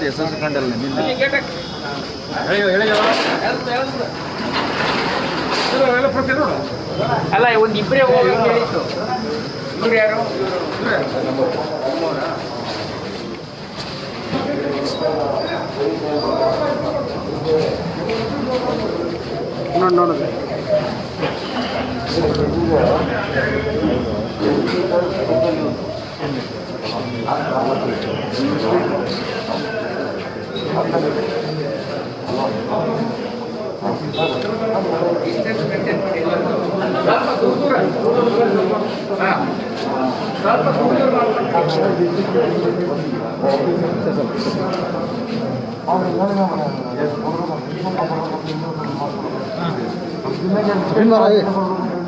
ಹೆಸರು ಕಂಡಲ್ಲ ಅಲ್ಲ ಒಂದು ಇಬ್ಬರೇ ಹೋಗಿ ಹೇಳಿತ್ತು. ಇವ್ರು ಯಾರು? ನೋಡಿದ್ರೆ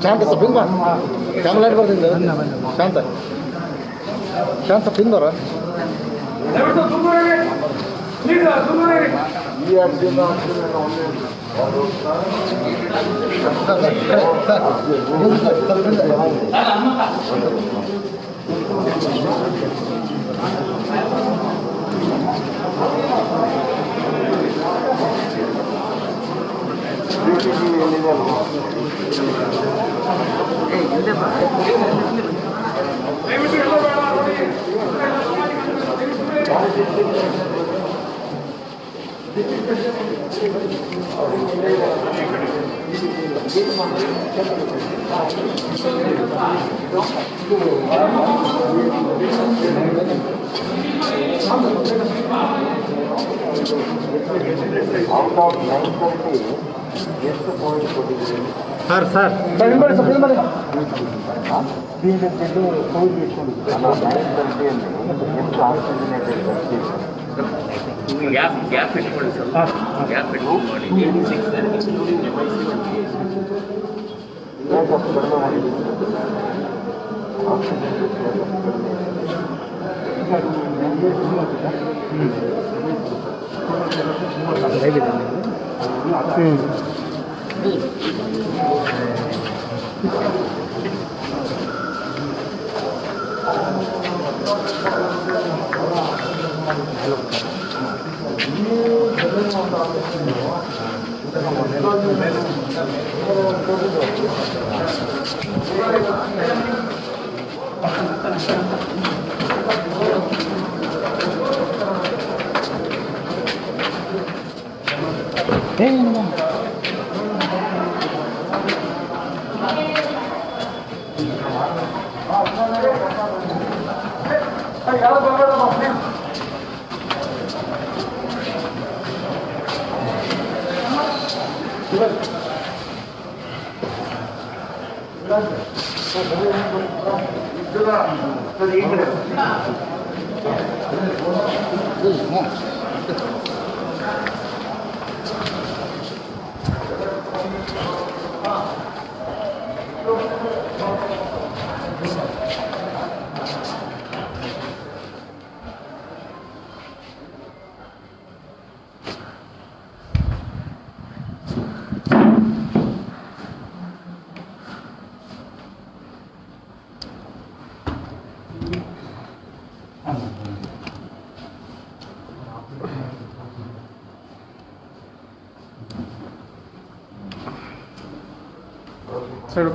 ಶಾಂತ ಸ್ವಲ್ಪ ಹಿಂಗೆ ಕ್ಯಾಮ್ರಾ ಲೈಟ್ ಬರ್ತಿದ್ದೆ ಶಾಂತ ಶಾಂತ ಸ್ವಲ್ಪ ಹಿಂಗೆ ಬರ ಸರ್ ಸರ್ ಗ್ಯಾಪ್ ಇಟ್ಕೊಳ್ಳಿ ಸರ್. ಗ್ಯಾಪ್ ಇಟ್ಕೊಂಡು ಮಾಡಿ. ಸರಿ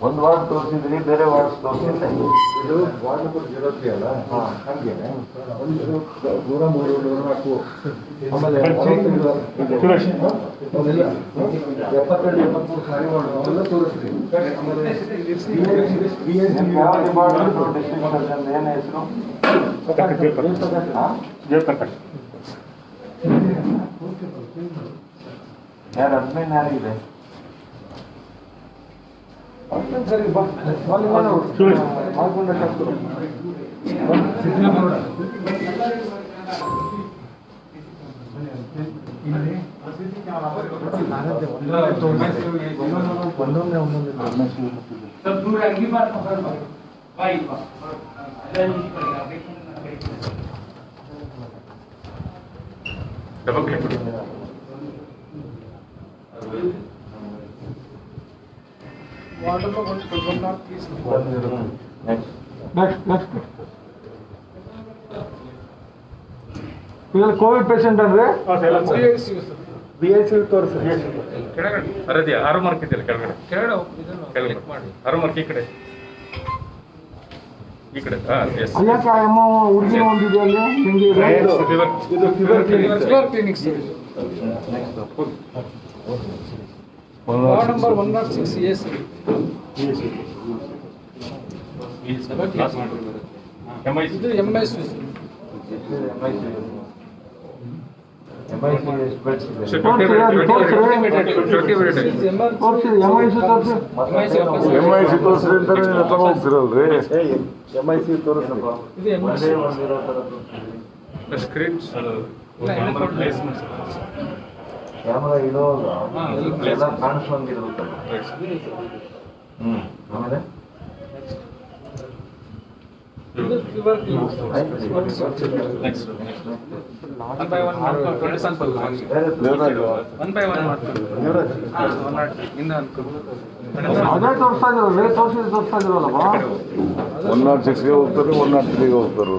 ಒಂದು ವಾರ್ಡ್ ತೋರಿಸಿದ್ರಿ, ಬೇರೆ ವಾರ್ಡ್ಸ್ ತೋರಿಸಿಲ್ಲ. ಇದು ವಾರ್ಡ್ ನಂಬರ್ 03 ಅಲ್ಲ, ಹಂಗೆ ಒಂದು 103, 104 ಆಮೇಲೆ 72, 73 ಸಾರಿ ವಾರ್ಡ್ ಅವೆಲ್ಲ ತೋರಿಸ್ತೀವಿ. ಆಮೇಲೆ ಏನು ಹೆಸರು? ಯಾರು ಅಡ್ಮಿನ್ ಯಾರಿಗಿದೆ? ಸರಿ ಒಂದೊಂದೇ ಡಬಲ್ ಕ್ಲಿಕ್ ಕೊಡಿ. ನೆಕ್ಸ್ಟ್ ಇದರಲ್ಲಿ ಕೋವಿಡ್ ಪೇಷಂಟ್ ಅಂದ್ರೆ BIC ತೋರಿಸಿ. ಕೆಳಗಡೆ ಅರದಿ 6 ಮಾರ್ಕ್ ಇದೆಯಲ್ಲ ಕೆಳಗಡೆ ಕೆಳಗಡೆ ಆರು ಮಾರ್ಕ್ ಈ ಕಡೆ ಎಸ್ ಅಯ್ಯಕ್ಕ ಅಮ್ಮ ಹುಡುಗಿ ಒಂದಿದೆ ಅಲ್ಲಿ ಹೆಂಗೆ ಇದು fever clinic ward number 106 yes ಇದು MIC MIC ತೋರಿಸ್ರಿ ಅಂತಾರೆ ಹೋಗ್ತಿರಲ್ರಿ. MIC ತೋರಿಸ್ರಿ. ಸ್ಕ್ರೀನ್ಸ್ ಕ್ಯಾಮರಾ ಇಡೋಲ್ಲ ಎಲ್ಲ ಕಾಣಿಸ್ಕೊಂಡಿರುತ್ತಲ್ಲ. ಆಮೇಲೆ fever clinic next one by one ಮಾಡ್ಕೊಂಡು ಸ್ಯಾಂಪಲ್ ಒನ್ ಬೈ ಒನ್ ಮಾಡ್ಕೊಂಡು ಅದೇ ತೋರಿಸ್ತಾ ಇದ್ರಲ್ಲ ತೋರಿಸ್ತಾ ಇದ್ರಲ್ಲಪ್ಪ 106ಗೆ ಹೋಗ್ತಾರೆ 103ಗೆ ಹೋಗ್ತಾರೆ.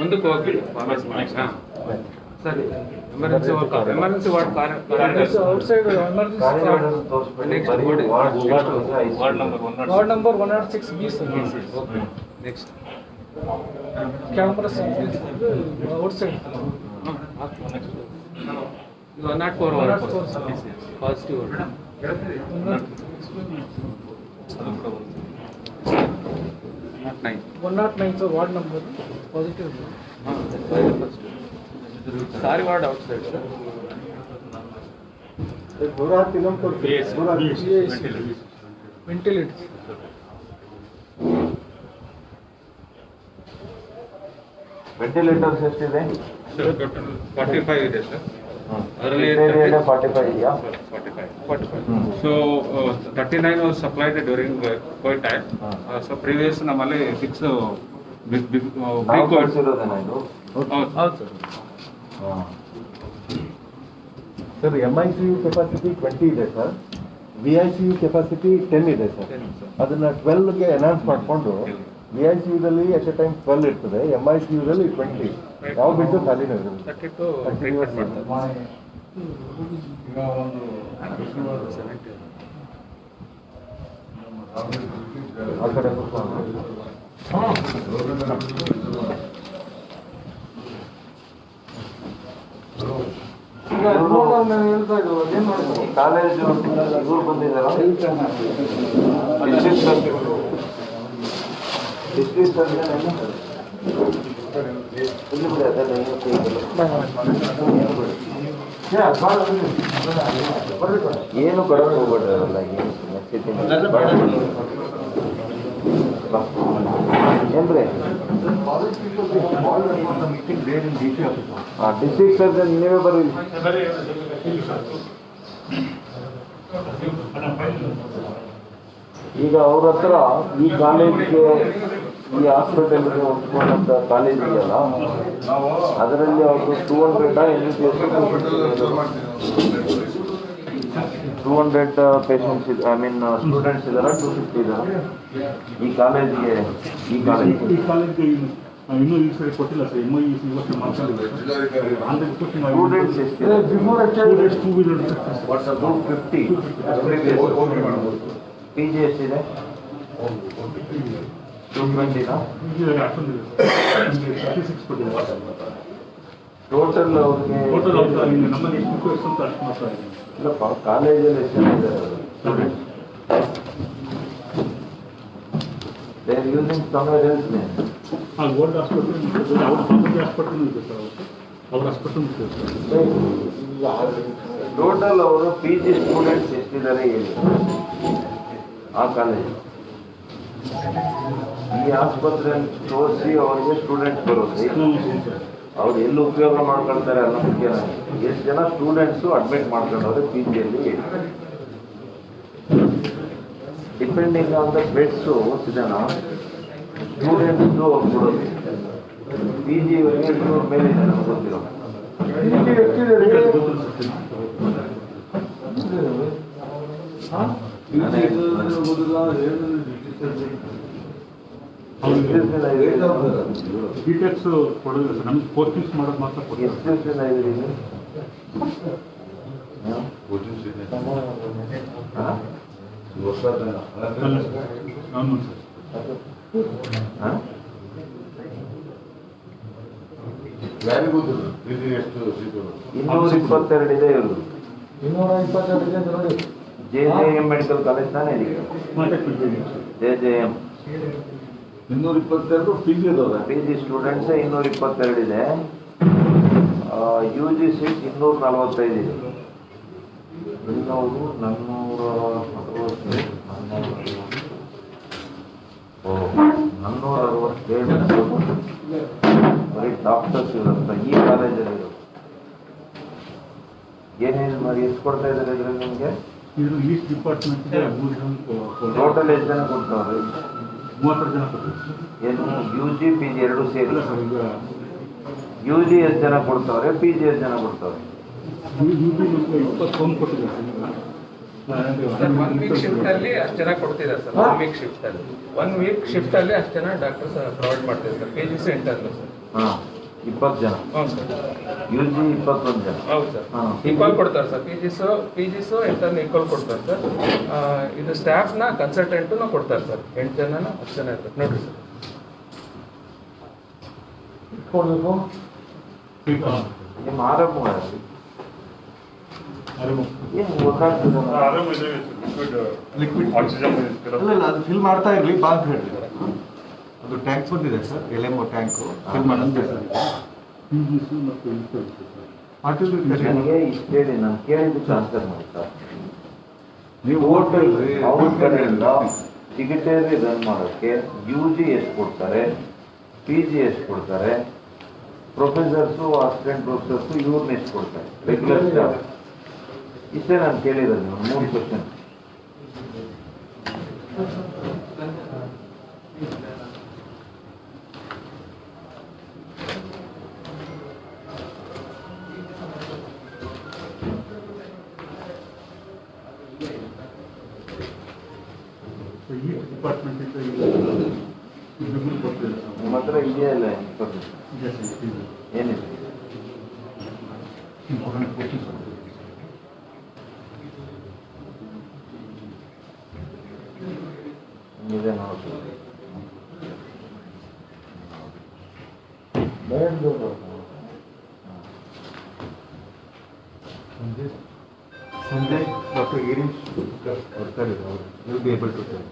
ಮುಂದಕ್ಕೆ ಹೋಗಿ ಸರಿ emergency ward outside emergency ward number 106 B next camera outside 104 positive 109 sir ward number positive sorry ward outside sir ventilator ventilators ಎಷ್ಟಿದೆ? 45 ಇದೆ ಸರ್. ಅದರಲ್ಲಿ 45 ಇದೆಯಾ? 45. So 39 was supplied during COVID time. So previous ನಮ್ಮಲ್ಲಿ 6 big ಕಳಿಸಿರೋದೇನಾ ಇದು? ಹೌದು sir. Sir MICU capacity 20 ಇದೆ sir, VICU capacity 10 ಇದೆ sir. ಅದನ್ನ 12ಗೆ ಎನ್ಹಾನ್ಸ್ ಮಾಡಿಕೊಂಡು VICUದಲ್ಲಿ ಎಟ್ ಎ ಟೈಮ್ 12 ಇರ್ತದೆ, MICUದಲ್ಲಿ 20. ಯಾವ ಬಿಟ್ಟು ಖಾಲಿನೇ ಇರುತ್ತೆ. 32 ಟ್ರೀಟ್ಮೆಂಟ್ ಮಾಡ್ತಾರೆ. ಆ ಕಡೆ ಕೂತ್ಕೊಂಡು. ಈಗ ನಾನು ಹೇಳ್ತಾ ಇದ್ರು ಏನ್ ಮಾಡ್ತಾರೆ ಕಾಲೇಜು ಇವ್ರು ಬಂದಿದ್ದಾರ? ಡಿಸ್ಟ್ರಿಕ್ಟ್ ಏನು ಕೊಡಕ್ಕೆ ಹೋಗ್ಬೇಡ್ರಿ ಅಲ್ಲ, ಏನು ಏನ್ರಿ ಡಿಸ್ಟ್ರಿಕ್ಟ್ ಸರ್ಜನ್ ನೀವೇ ಬರ್ರಿ. ಈಗ ಅವ್ರ ಹತ್ರ ಈ ಕಾಲೇಜ್ಗೆ ಈ ಹಾಸ್ಪಿಟಲ್ಗೆ ಹೊಂದ್ಕೊಂಡಂತ ಕಾಲೇಜ್ ಇದೆಯಲ್ಲ, ಅದರಲ್ಲಿ ಅವ್ರದ್ದು 200 ಪೇಷಂಟ್ಸ್ ಐ ಮೀನ್ ಸ್ಟೂಡೆಂಟ್ಸ್ ಇದಾರ, 250 ಇದಾರ ಈ ಕಾಲೇಜ್ಗೆ. ಇನ್ನೂ ಈ ಸರಿ ಕೊಟ್ಟಿಲ್ಲ ಸರ್. MIC ಇವತ್ತು ಮಾತಾಡಿದ್ದಾರೆ ಸ್ಟೂಡೆಂಟ್ಸ್ ಎಷ್ಟಿದೆ? 2 ವೀಲರ್ 250. PG ಎಷ್ಟಿದೆ? 220ನಾ? 36 ಕೊಟ್ಟಿದ್ದಾರೆ ಟೋಟಲ್ ಅವ್ರಿಗೆ. ಟೋಟಲ್ ನಮ್ಮಲ್ಲಿ ಎಷ್ಟು ಅಂತ ಅಷ್ಟು ಮಾತ್ರ ಇದೆ. ಇಲ್ಲಪ್ಪ, ಕಾಲೇಜಲ್ಲಿ ಎಷ್ಟು ಜನ ಇದ್ದಾರೆ students? They are using somewhere else name. Gold hospital ಅವ್ರ ಸ್ವಾತಂತ್ರ್ಯ ಹಾಸ್ಪಿಟಲ್ ಇದೆ ಸರ್, ಅವ್ರ ಹಾಸ್ಪಿಟಲ್ ಇದೆ ಸರ್. ಟೋಟಲ್ ಅವರು PG ಸ್ಟೂಡೆಂಟ್ಸ್ ಎಷ್ಟಿದ್ದಾರೆ ಹೇಳಿ ಆ ಕಾಲೇಜ್. ಈ ಆಸ್ಪತ್ರೆಯನ್ನು ತೋರಿಸಿ ಅವರಿಗೆ ಸ್ಟೂಡೆಂಟ್ಸ್ ಬರೋದು, ಅವ್ರು ಎಲ್ಲಿ ಉಪಯೋಗ ಮಾಡ್ಕೊಳ್ತಾರೆ ಅನ್ನೋ ಮುಖ್ಯ. ಎಷ್ಟು ಜನ ಸ್ಟೂಡೆಂಟ್ಸು ಅಡ್ಮಿಟ್ ಮಾಡ್ಕೊಂಡವ್ರೆ PGಯಲ್ಲಿ ಡಿಪೆಂಡಿಂಗ್ ಆನ್ ದ ಬೆಡ್ಸು ಇದನ್ನ ಸ್ಟೂಡೆಂಟ್ಸು ಕೊಡೋದು. PG ಮೇಲೆ ನಮ್ಗೆ ಗೊತ್ತಿರೋ ಡೀಟೇಲ್ಸ್ ಕೊಡೋದಿಲ್ಲ ಸರ್, ನಮ್ಗೆ ಪೋಸ್ಟಿಂಗ್ಸ್ ಮಾಡೋದು ಮಾತ್ರ ಕೊಡ್ತೀವಿ. ಎಷ್ಟು ದಿವಸದಿಂದ ಇದ್ದೀರಿ ಇಲ್ಲಿ? ನಾನು ಇನ್ನೂರ 22 ಇದೆ ಇವರು. 222 ಇದೆ ನೋಡಿ. JJM ಮೆಡಿಕಲ್ ಕಾಲೇಜ್ ತಾನೇ ಇದೆ. JJM 222 PG ಇದಾವೆ. PG ಸ್ಟೂಡೆಂಟ್ಸ್ 222 ಇದೆ. UG ಸೀಟ್ 245 ಇದೆ. 467 ಬರೀ ಡಾಕ್ಟರ್ಸ್ ಇರುತ್ತೆ ಈ ಕಾಲೇಜಲ್ಲಿ. ಏನೇನು ಮಾಡಿ ಎಷ್ಟು ಕೊಡ್ತಾ ಇದ್ದಾರೆ ಇದ್ರಲ್ಲಿ ನಿಮಗೆ? ಇದು ಈಸ್ಟ್ ಡಿಪಾರ್ಟ್ಮೆಂಟ್ಗೆ 3 ಜನ ಟೋಟಲ್ ಎಷ್ಟು ಜನ ಕೊಡ್ತಾವ್ರೆ? 32 ಜನ ಕೊಡ್ತೀವಿ. ಏನು UG PG ಎರಡು ಸೇರಿ? ಇಲ್ಲ ಸರ್, ಈಗ UG ಎಷ್ಟು ಜನ ಕೊಡ್ತಾವ್ರೆ, PG ಎಷ್ಟು ಜನ ಕೊಡ್ತಾವ್ರೆ? UG ನಮಗೆ 21 ಕೊಟ್ಟಿದ್ದಾರೆ ಸರ್ 1 ವೀಕ್ ಶಿಫ್ಟ್ ಅಲ್ಲಿ ಅಷ್ಟು ಜನ ಕೊಡ್ತಿದ್ದಾರೆ ಸರ್. 1 ವೀಕ್ ಶಿಫ್ಟ್ ಅಲ್ಲಿ 1 ವೀಕ್ ಶಿಫ್ಟ್ ಅಲ್ಲಿ ಅಷ್ಟು ಜನ ಡಾಕ್ಟರ್ಸ್ ಪ್ರೊವೈಡ್ ಮಾಡ್ತಿದ್ದಾರೆ ಸರ್. PGC internal sir. ಹಾಂ 20 ಜನ. ಹೌದು ಸರ್. UG 21 ಜನ. ಹೌದು ಸರ್. ಹಾ. ಈಕ್ವಲ್ ಕೊಡ್ತಾರೆ ಸರ್. PGs ಇಂಟರ್ನಲ್ ಈಕ್ವಲ್ ಕೊಡ್ತಾರೆ ಸರ್. ಇದು ಸ್ಟಾಫ್ನ ಕನ್ಸಲ್ಟೆಂಟು ಕೊಡ್ತಾರೆ ಸರ್. 8 ಜನನ 10 ಜನ ಇರ್ತಾರೆ ನೋಡ್ರಿ ಸರ್. ಕೊಡಬೇಕು. ನಿಮ್ಮ ಆರಂಭ ಏನು ಗೊತ್ತಾಗ್ತದೆ? ಲಿಕ್ವಿಡ್ ಆಕ್ಸಿಜನ್ ಇಲ್ಲ ಅದು ಫಿಲ್ ಮಾಡ್ತಾ ಇರಲಿ ಬಾ ಅಂತ ಹೇಳ್ತಿದ್ದಾರೆ. ಅದು ಟ್ಯಾಂಕ್ ಬಂದಿದೆ ಸರ್, LMO ಟ್ಯಾಂಕು ಫಿಲ್ ಮಾಡಿಸ್ತಾ ಇದ್ದಾರೆ. PGC ಮತ್ತು ನನಗೆ ಇಷ್ಟು ಹೇಳಿ ನಾನು ಕೇಳಿದ್ದಕ್ಕೆ ಆನ್ಸರ್ ಮಾಡಿ ಸರ್. ನೀವು ಹೋಟೆಲ್ ಅವ್ರ ಕಡೆಯಿಂದ ಸಿಗಿಟೇರಿ ರನ್ ಮಾಡೋಕ್ಕೆ UG ಎಷ್ಟು ಕೊಡ್ತಾರೆ, PG ಎಷ್ಟು ಕೊಡ್ತಾರೆ, ಪ್ರೊಫೆಸರ್ಸು ಅಸಿಸ್ಟೆಂಟ್ ಪ್ರೊಫೆಸರ್ಸು ಇವ್ರನ್ನ ಎಷ್ಟು ಕೊಡ್ತಾರೆ, ರೆಗ್ಯುಲರ್ ಸ್ಟಾಫ್ ಇಷ್ಟೇ ನಾನು ಕೇಳಿರೋದು. 3 ಕ್ವಶನ್. ಈ ಡಿಪಾರ್ಟ್ಮೆಂಟ್ ಕೊಡ್ತಿದ್ದಾರೆ ನಿಮ್ಮ ಹತ್ರ ಇದೆಯಾ ಇಲ್ಲ ಇನ್ಫಾರ್ಮೇಷನ್? ಏನಿದೆ? ಇಂಪಾರ್ಟೆಂಟ್ ಪೋಸ್ಟಿಂಗ್ಸ್ ಇದೆ ನೋಡಿ. ಸಂಜಯ್ ಡಾಕ್ಟರ್ ಗಿರೀಶ್ ಬರ್ತಾರೆ ಅವರು. Will be able to tell.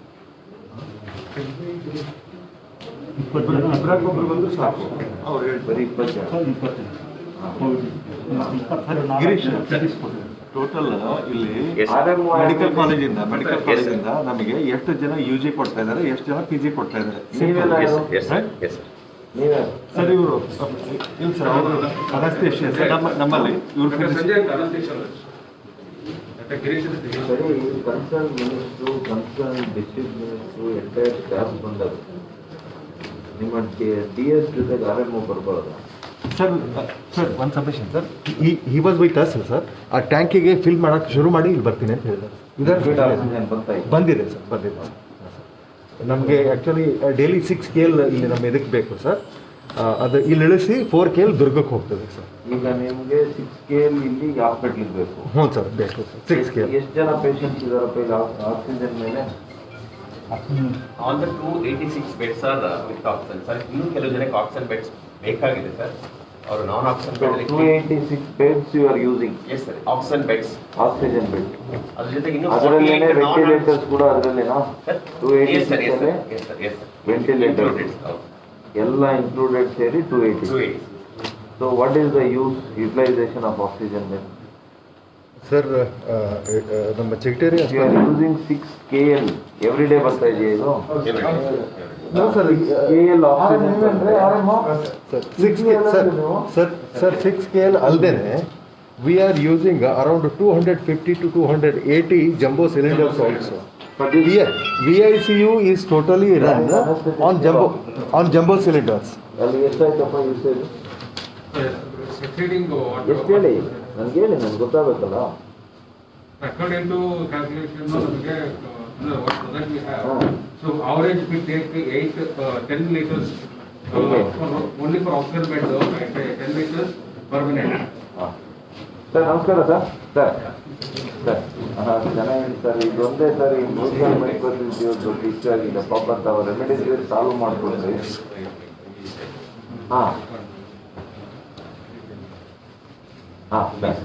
ಒಬ್ಬರು ಬಂದು ಸಾಕು. ಅವ್ರು ಹೇಳಿ ಬರೀ 20 ಜನ. ಗಿರೀಶ್ ಟೋಟಲ್ ಇಲ್ಲಿ ಮೆಡಿಕಲ್ ಕಾಲೇಜಿಂದ ನಮಗೆ ಎಷ್ಟು ಜನ UG ಕೊಡ್ತಾ ಇದ್ದಾರೆ, ಎಷ್ಟು ಜನ PG ಕೊಡ್ತಾ ಇದ್ದಾರೆ? ನೀವೆಲ್ಲ ನೀವೇ ಸರ್ ಇವರು ಇಲ್ಲ ಸರ್ ಅವರು ಅನಸ್ತೇಶಿಯಾ ಸರ್ ನಮ್ಮಲ್ಲಿ ಇವರು ಸಂಜೆ ಅಂತ ಅನಂತೇಶ್ ಅವರು. ಗಿರೀಶ್ ಸರಿ. Concern minister, concern district minister, entire staff ಬಂದರು. ನಿಮ್ಮ DS ಜೊತೆಗೆ RMO ಬರ್ಬಾರ್ದು ಸರ್. ಸರ್ ಒಂದು submission sir. He was with us sir. ಆ ಟ್ಯಾಂಕಿಗೆ ಫಿಲ್ ಮಾಡೋಕ್ಕೆ ಶುರು ಮಾಡಿ ಇಲ್ಲಿ ಬರ್ತೀನಿ ಅಂತ ಹೇಳಿದ್ದಾರೆ. ಆಕ್ಸಿಜನ್ ಬರ್ತಾ ಇದೆ. ಬಂದಿದೆ ಸರ್, ಬಂದಿದೆ. ನಮಗೆ ಆ್ಯಕ್ಚುಲಿ ಡೈಲಿ 6 KL ಇಲ್ಲಿ ನಮ್ಮ ಇದಕ್ಕೆ ಬೇಕು ಸರ್. ಅದು ಇಲ್ಲಿ ಇಳಿಸಿ 4 KL ದುರ್ಗಕ್ಕೆ ಹೋಗ್ತದೆ ಸರ್. ಈಗ ನಿಮಗೆ 6 KL ಇಲ್ಲಿ ಹಾಸ್ಪಿಟ್ಲಿಗೆ ಬೇಕು. ಹ್ಞೂ ಸರ್ ಬೇಕು ಸರ್. 6 KL. ಎಷ್ಟು ಜನ ಪೇಷಂಟ್ಸ್ ಇದಾರಪ್ಪ ಇಲ್ಲಿ ಆಕ್ಸಿಜನ್ ಮೇಲೆ? All the 286 beds are with oxygen. Sir, ಇನ್ನೂ ಕೆಲವು ಜನಕ್ಕೆ ಆಕ್ಸಿಜನ್ ಬೆಡ್ಸ್ ಬೇಕಾಗಿದೆ ಸರ್. ಅವರು non oxygen bed 286 beds you are using. Yes sir, oxygen beds. Oxygen bed ಅದ್ರ ಜೊತೆಗೆ ಇನ್ನೂ ಅದರಲ್ಲೇನೆ ವೆಂಟಿಲೇಟರ್ಸ್ ಕೂಡ ಅದರಲ್ಲೇನಾ? 286 ವೆಂಟಿಲೇಟರ್ ಎಲ್ಲ ಇನ್ಕ್ಲೂಡೆಡ್ ಸೇರಿ 280. So what is the utilization of oxygen bed? Sir ನಮ್ಮ secretary You are using 6 KL every day ಬರ್ತಾ ಇದೆಯಾ ಇದು? Sir KL oxygen sir 6 KL ಅಲ್ಲದೇನೆ we are using around 250 to 280 jumbo cylinders also. Here VICU is totally run on jumbo cylinders. ಅಲ್ಲಿ ಎಷ್ಟಾಯ್ತಪ್ಪ usage? exceeding ಎಷ್ಟು ಹೇಳಿ ನನ್ಗೆ ಹೇಳಿ, ನನ್ಗೆ ಗೊತ್ತಾಗಬೇಕಲ್ಲ. according to calculation ನಮಗೆ what we have. So average we take 10 liters only for oxygen bed, 10 liters per minute. Sir ನಮಸ್ಕಾರ sir. ಚೆನ್ನಾಗಿದೆ sir. ಇದೊಂದೇ ಸರ್ ಈ ಮ್ಯೂಸಿಯಲ್ ಮೈಕ್ರೋಸಿಟಿ ದೊಡ್ಡ ಇಶ್ಯೂ ಆಗಿದೆ. ಪಾಪ ತಾವು ರೆಮಿಡೀಸ್ ಸಾಲ್ವ್ ಮಾಡ್ಕೊಡ್ರಿ. ಹಾಂ ಸರ್.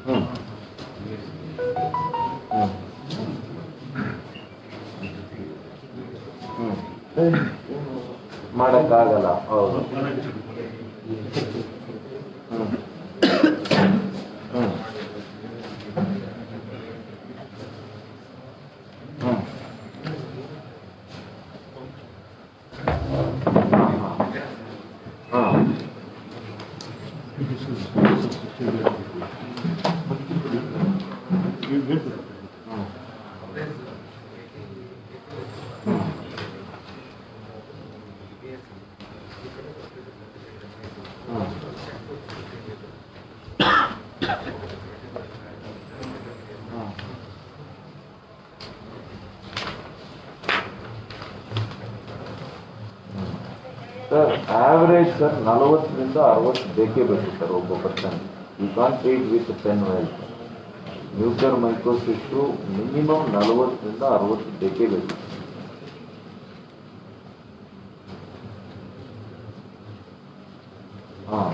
ಹ್ಞೂ ಮಾಡಕ್ಕಾಗಲ್ಲ. ಹೌದು. ಸರ್ ಆವರೇಜ್ ಸರ್ 40ರಿಂದ 60 ಬೇಕೇ ಬೇಕು ಸರ್ ಒಬ್ಬ person. You can't treat with 10 well. Mucormycosis minimum 40ರಿಂದ 60 ಬೇಕೇ ಬೇಕು. ಹಾಂ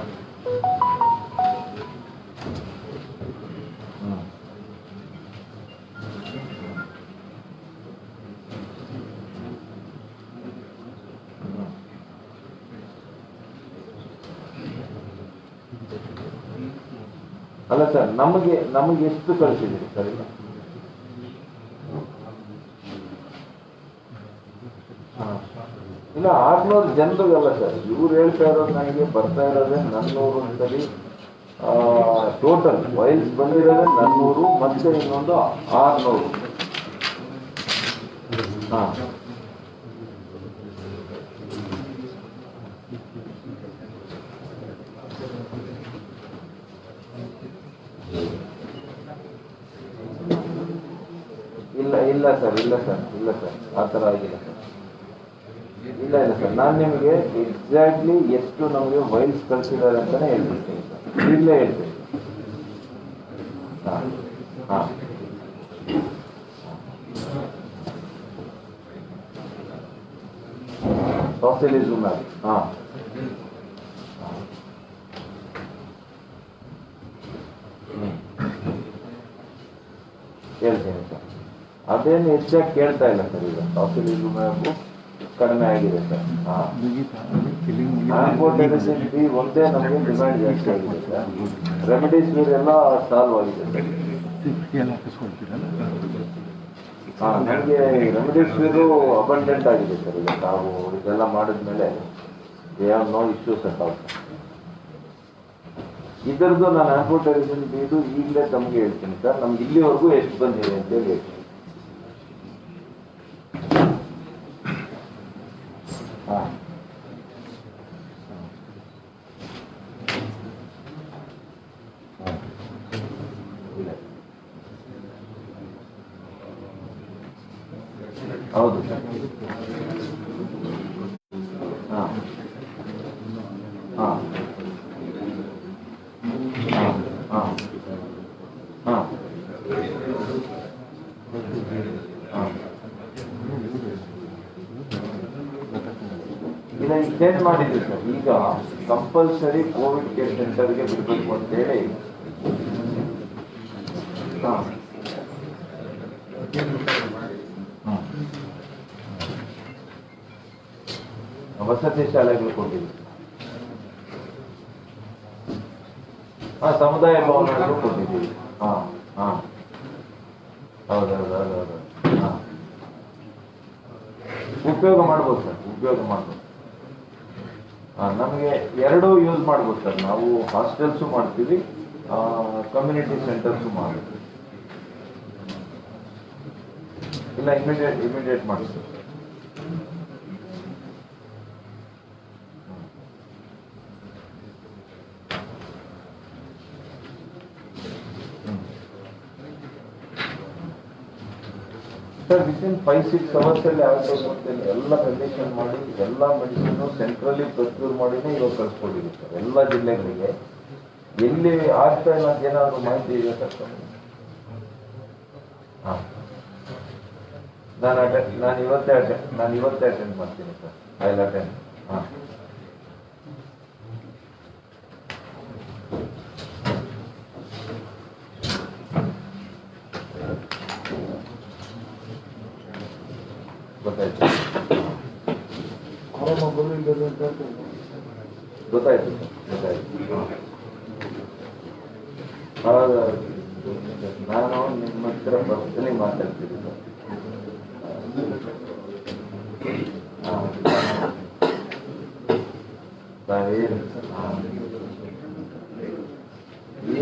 ಅಲ್ಲ ಸರ್, ನಮಗೆ ಎಷ್ಟು ಕಳಿಸಿದ್ದೀರಿ ಸರ್ ಈಗ? ಇಲ್ಲ 600 ಜನರಿಗಲ್ಲ ಸರ್, ಇವ್ರು ಹೇಳ್ತಾ ಇರೋದು ನನಗೆ ಬರ್ತಾ ಇರೋದೇ 400 ಅಂತಲ್ಲಿ. ಟೋಟಲ್ ವೈಲ್ಸ್ ಬಂದಿರೋದೇ 400 ಮತ್ತೆ ಇನ್ನೊಂದು 600. ಹಾಂ ಇಲ್ಲ ಸರ್ ಆ ಥರ ಆಗಿಲ್ಲ ಸರ್. ಇಲ್ಲ ಸರ್, ನಾನು ನಿಮಗೆ ಎಕ್ಸಾಕ್ಟ್ಲಿ ಎಷ್ಟು ನಮಗೆ ವೈಲ್ಸ್ ಕಳಿಸಿದ್ದಾರೆ ಅಂತಾನೆ ಹೇಳ್ಬಿಡ್ತೀನಿ ಸರ್. ಇಲ್ಲೇ ಹೇಳ್ತೀನಿ. ಹಾಂ ಹಾಂ ಟಾಕ್ಸಿಲಿಜುಮ್ಯಾಬ್. ಹಾಂ ಹೇಳ್ತೀನಿ ಸರ್. ಅದೇನು ಹೆಚ್ಚಾಗಿ ಕೇಳ್ತಾ ಇಲ್ಲ ಸರ್. ಈಗ ಟಾಕ್ಸಿಲಿಜುಮ್ಯಾಬ್ ಕಡಿಮೆ ಆಗಿದೆ ಸರ್. ಆಂಫೋಟೆರಿಸಿನ್ ಬಿ ಒಂದೇ ನಮಗೆ ಡಿಮ್ಯಾಂಡ್ ಜಾಸ್ತಿ ಆಗಿದೆ ಸರ್. ರೆಮಿಡೀಸ್ ಎಲ್ಲ ಸಾಲ್ವ್ ಆಗಿದೆ ಸರ್. ಹಾಂ, ನನಗೆ ರೆಮಿಡೀಸ್ ಅಬಂಡೆಂಟ್ ಆಗಿದೆ ಸರ್. ಈಗ ನಾವು ಇದೆಲ್ಲ ಮಾಡಿದ್ಮೇಲೆ they have no issues at all. ಇದರದ್ದು ನಾನು ಆಂಫೋಟೆರಿಸಿನ್ ಬಿದು ಈಗಲೇ ತಮಗೆ ಹೇಳ್ತೀನಿ ಸರ್. ನಮ್ಗೆ ಇಲ್ಲಿವರೆಗೂ ಎಷ್ಟು ಬಂದಿದೆ ಅಂತೇಳಿ ಹೇಳ್ತೀನಿ. ಹಾಂ ಹೌದು ಸರ್. ಹಾಂ ಹಾಂ ಹಾಂ ಹಾಂ ಹಾಂ ಹಾಂ ಇದನ್ನು ಚೇಂಜ್ ಮಾಡಿದ್ವಿ ಸರ್. ಈಗ ಕಂಪಲ್ಸರಿ ಕೋವಿಡ್ ಕೇರ್ ಸೆಂಟರ್ಗೆ ಬಿಡಬೇಕು ಅಂತೇಳಿ. ಹಾಂ ವಸತಿ ಶಾಲೆಗಳು ಕೊಟ್ಟಿದ್ವಿ. ಹಾಂ, ಸಮುದಾಯ ಭವನಗಳು ಕೊಟ್ಟಿದ್ದೀವಿ. ಹಾಂ ಹಾಂ ಹೌದೌದು. ಹಾಂ, ಉಪಯೋಗ ಮಾಡ್ಬೋದು ಸರ್, ಉಪಯೋಗ ಮಾಡ್ಬೋದು. ಹಾಂ, ನಮಗೆ ಎರಡೂ ಯೂಸ್ ಮಾಡ್ಬೋದು ಸರ್. ನಾವು ಹಾಸ್ಟೆಲ್ಸು ಮಾಡ್ತೀವಿ, ಕಮ್ಯುನಿಟಿ ಸೆಂಟರ್ಸು ಮಾಡ್ತೀವಿ. ಇಲ್ಲ ಇಮಿಡಿಯೇಟ್ ಮಾಡಿಸಿ. ಸರ್ ವಿತಿನ್ 5-6 hours ಅಲ್ಲಿ ಆಗಬೇಕು ಅಂತ ಎಲ್ಲ ಕಂಡೀಷನ್ ಮಾಡಿ ಎಲ್ಲ ಮೆಡಿಸಿನ್ ಸೆಂಟ್ರಲಿ ಪ್ರೊಕ್ಯೂರ್ ಮಾಡಿನೇ ಇವಾಗ ಕಳ್ಸ್ಕೊಂಡಿದ್ದೀವಿ ಸರ್ ಎಲ್ಲ ಜಿಲ್ಲೆಗಳಿಗೆ. ಎಲ್ಲಿ ಆಗ್ತಾ ಇಲ್ಲ ಅಂತ ಏನಾದ್ರು ಮಾಹಿತಿ ಇದೆ ಸರ್? ಹಾಂ, ನಾನು ಇವತ್ತೇ ಅಟೆಂಡ್ ಮಾಡ್ತೀನಿ ಸರ್. I will attend. ಹಾಂ, ಗೊತ್ತಾಯ್ತು ಗೊತ್ತಾಯ್ತು ನಾನು ನಿಮ್ಮ ಹತ್ರ ಪರ್ಸನಲಿ ಮಾತಾಡ್ತೀನಿ ಸರ್.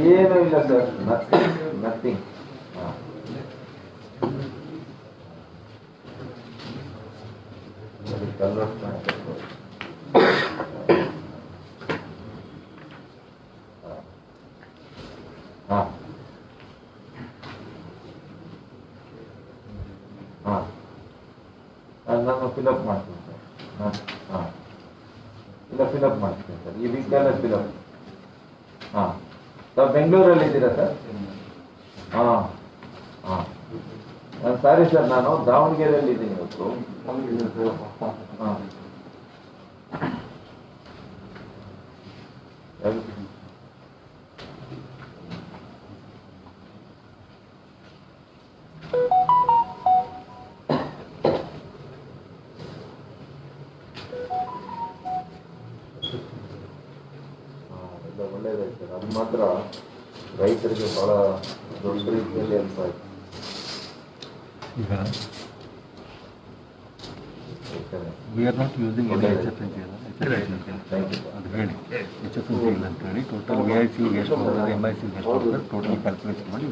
ಏನೂ ಇಲ್ಲ ಸರ್, ನಥಿಂಗ್. ಹಾಂ ಹಾಂ ನಾನು ಫಿಲಪ್ ಮಾಡ್ತೀನಿ ಸರ್. ಹಾಂ ಇಲ್ಲ ಫಿಲಪ್ ಮಾಡ್ತೀನಿ ಸರ್, ಈ ವೀಕೆಲ್ಲ ಫಿಲಪ್. ಹಾಂ, ತಾವು ಬೆಂಗಳೂರಲ್ಲಿ ಇದ್ದೀರಾ ಸರ್? ಹಾಂ ಹಾಂ, ಸಾರಿ ಸರ್, ನಾನು ದಾವಣಗೆರೆಯಲ್ಲಿ ಇದ್ದೀನಿ ಇವತ್ತು. ಹಾಂ, ಎಲ್ಲ ಒಳ್ಳೇದಾಯ್ತು ಸರ್. ಅದು ಮಾತ್ರ ರೈತರಿಗೆ ಬಹಳ ದೊಡ್ಡ ರೀತಿಯಲ್ಲಿ ಹೆಲ್ಪ್ ಆಯ್ತು. ಈಗ we are not using any HFNC ಅದು ಹೇಳಿ HFNC ಇಲ್ಲ ಅಂತ ಹೇಳಿ ಟೋಟಲ್ VICU ಎಷ್ಟು ಹೋಗ್ತದೆ MICU ಎಷ್ಟು ಹೋಗ್ತದೆ ಟೋಟಲ್ ಕ್ಯಾಲ್ಕುಲೇಷನ್ ಮಾಡಿ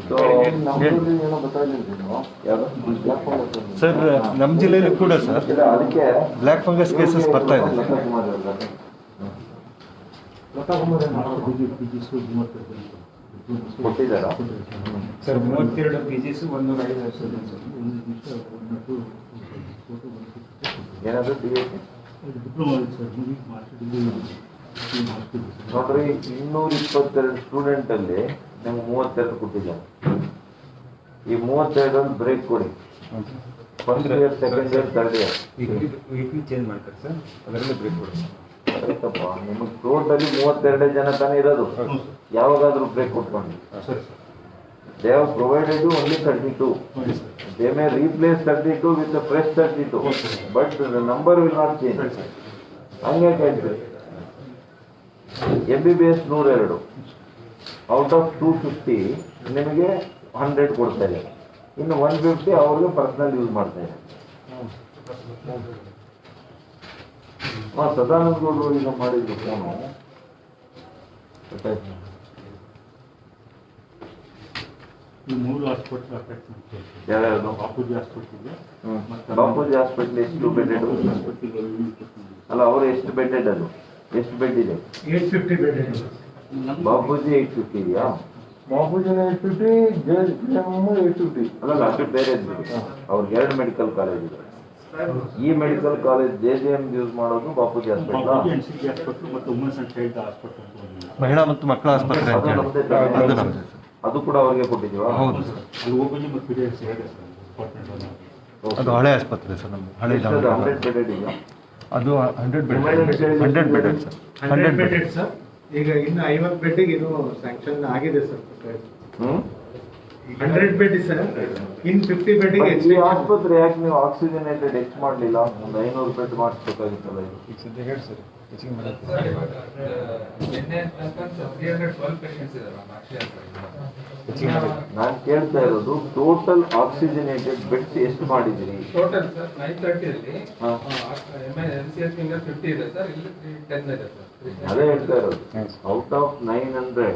ಸರ್. ನಮ್ಮ ಜಿಲ್ಲೆಯಲ್ಲಿ ಕೂಡ ಸರ್ ಅದಕ್ಕೆ ಬ್ಲ್ಯಾಕ್ ಫಂಗಸ್ ಕೇಸಸ್ ಬರ್ತಾ ಇದೆ ಕೊಟ್ಟಿದ್ದಾರಾ ಸರ್ 32 PGs 105 ಏನಾದ್ರು ಡಿಪ್ಲೊಮಾ ಸರ್, ನೋಡ್ರಿ 222 ಸ್ಟೂಡೆಂಟ್ ಅಲ್ಲಿ ನಿಮ್ಗೆ 32 ಕೊಟ್ಟಿದ್ದಾರೆ. ಈ 32 ಬ್ರೇಕ್ ಕೊಡಿ. First year, second year, third year weekly change ಮಾಡ್ತಾರೆ ಸರ್, ಅದರಲ್ಲಿ ಬ್ರೇಕ್ ಕೊಡ್ತಾರೆ. ಆಯ್ತಪ್ಪ, ನಿಮಗೆ ಟೋಟಲಿ 32 ಜನ ತಾನೇ ಇರೋದು. ಯಾವಾಗಾದ್ರೂ ಬ್ರೇಕ್ ಕೊಟ್ಕೊಂಡು they have provided you only 32. They may replace 32 with a fresh 32, but the number will not change. ಹಂಗೆ ಹೇಳ್ತೀವಿ. MBBS 102 ಔಟ್ ಆಫ್ 250 ನಿಮಗೆ 100 ಕೊಡ್ತಾ ಇದೆ. ಇನ್ನು 150 ಅವ್ರಿಗೆ ಪರ್ಸನಲ್ ಯೂಸ್ ಮಾಡ್ತಾ ಇದೆ. ಸದಾನಂದ ಗೌಡರು ಈಗ ಮಾಡಿದ್ರು ಫೋನು. ಗೊತ್ತಾಯ್ತು. ಈ 3 ಹಾಸ್ಪಿಟಲ್ ಅಫೆಕ್ಟ್ ಮಾಡ್ತಾರೆ. ಯಾವ್ಯಾವುದು? ಬಾಪೂಜಿ ಹಾಸ್ಪಿಟಲ್ಗೆ ಬಾಪೂಜಿ ಹಾಸ್ಪಿಟಲ್ ಎಷ್ಟು ಬೆಡ್ಡೆಡ್? ಅಲ್ಲ, ಅವರು ಎಷ್ಟು ಬೆಡ್ಡೆಡ್? ಅದು ಎಷ್ಟು ಬೆಡ್ ಇದೆ? 850 ಬೆಡ್ ಇದೆ. ಬಾಪೂಜಿ 850 ಇದೆಯಾ? ಬಾಪೂಜಿ 850, JM 850. ಅಲ್ಲ, ಅದು ಬೇರೆ ಅವ್ರಿಗೆ 2 ಮೆಡಿಕಲ್ ಕಾಲೇಜ್ ಇದೆ. ಈ ಮೆಡಿಕಲ್ ಕಾಲೇಜ್ JJM ಯೂಸ್ ಮಾಡೋದು Bapuji hospital. Bapuji NCG hospital ಮತ್ತು ವುಮೆನ್ಸ್ ಅಂಡ್ ಚೈಲ್ಡ್ ಹಾಸ್ಪಿಟಲ್ ಅಂತ ಒಂದು ಮಹಿಳಾ ಮತ್ತು ಮಕ್ಕಳ ಆಸ್ಪತ್ರೆ ಅಂತ ಹೇಳಿ. ಅದು ನಮ್ದು. ಅದು ಕೂಡ ಅವ್ರಿಗೆ ಕೊಟ್ಟಿದ್ದೀವಾ? ಹೌದು ಸರ್, ಅಲ್ಲಿ ಹೋಗಿ ಮತ್ತು ಪೀರಿಯಡ್ಸ್ ಇದೆ ಸರ್ ಡಿಪಾರ್ಟ್ಮೆಂಟ್. ಅದು ಹಳೆ ಆಸ್ಪತ್ರೆ ಸರ್, ನಮ್ಮ ಹಳೆ 100 ಬೆಡೆಡ್ ಇದೆಯಾ? ಅದು 100 ಬೆಡ್ ಸರ್. 100 bed sir. ಈಗ ಇನ್ನು 50 ಬೆಡ್ಗೆ ಇದು ಸ್ಯಾಂಕ್ಷನ್ ಆಗಿದೆ ಸರ್. 100 ಬೆಡ್ ಸರ್, ಇನ್ 50 ಬೆಡ್ಗೆ ಈ ಆಸ್ಪತ್ರೆ ಯಾಕೆ ನೀವು ಆಕ್ಸಿಜನೇಟೆಡ್ ಹೆಚ್ಚು ಮಾಡಲಿಲ್ಲ? ಒಂದು 500 ಬೆಡ್ ಮಾಡಿಸ್ಬೇಕಾಗಿತ್ತಲ್ಲ ಇದು. ನಾನು ಕೇಳ್ತಾ ಇರೋದು ಟೋಟಲ್ ಆಕ್ಸಿಜನೇಟೆಡ್ ಬೆಡ್ಸ್ ಎಷ್ಟು ಮಾಡಿದಿರಿ? ಟೋಟಲ್ ಸರ್ 930 ಅಲ್ಲಿ MCS 50 ಇದೆ ಸರ್, ಇಲ್ಲಿ 10 ಇದೆ ಸರ್. ಅದೇ ಹೇಳ್ತಾ ಇರೋದು. Out of 900,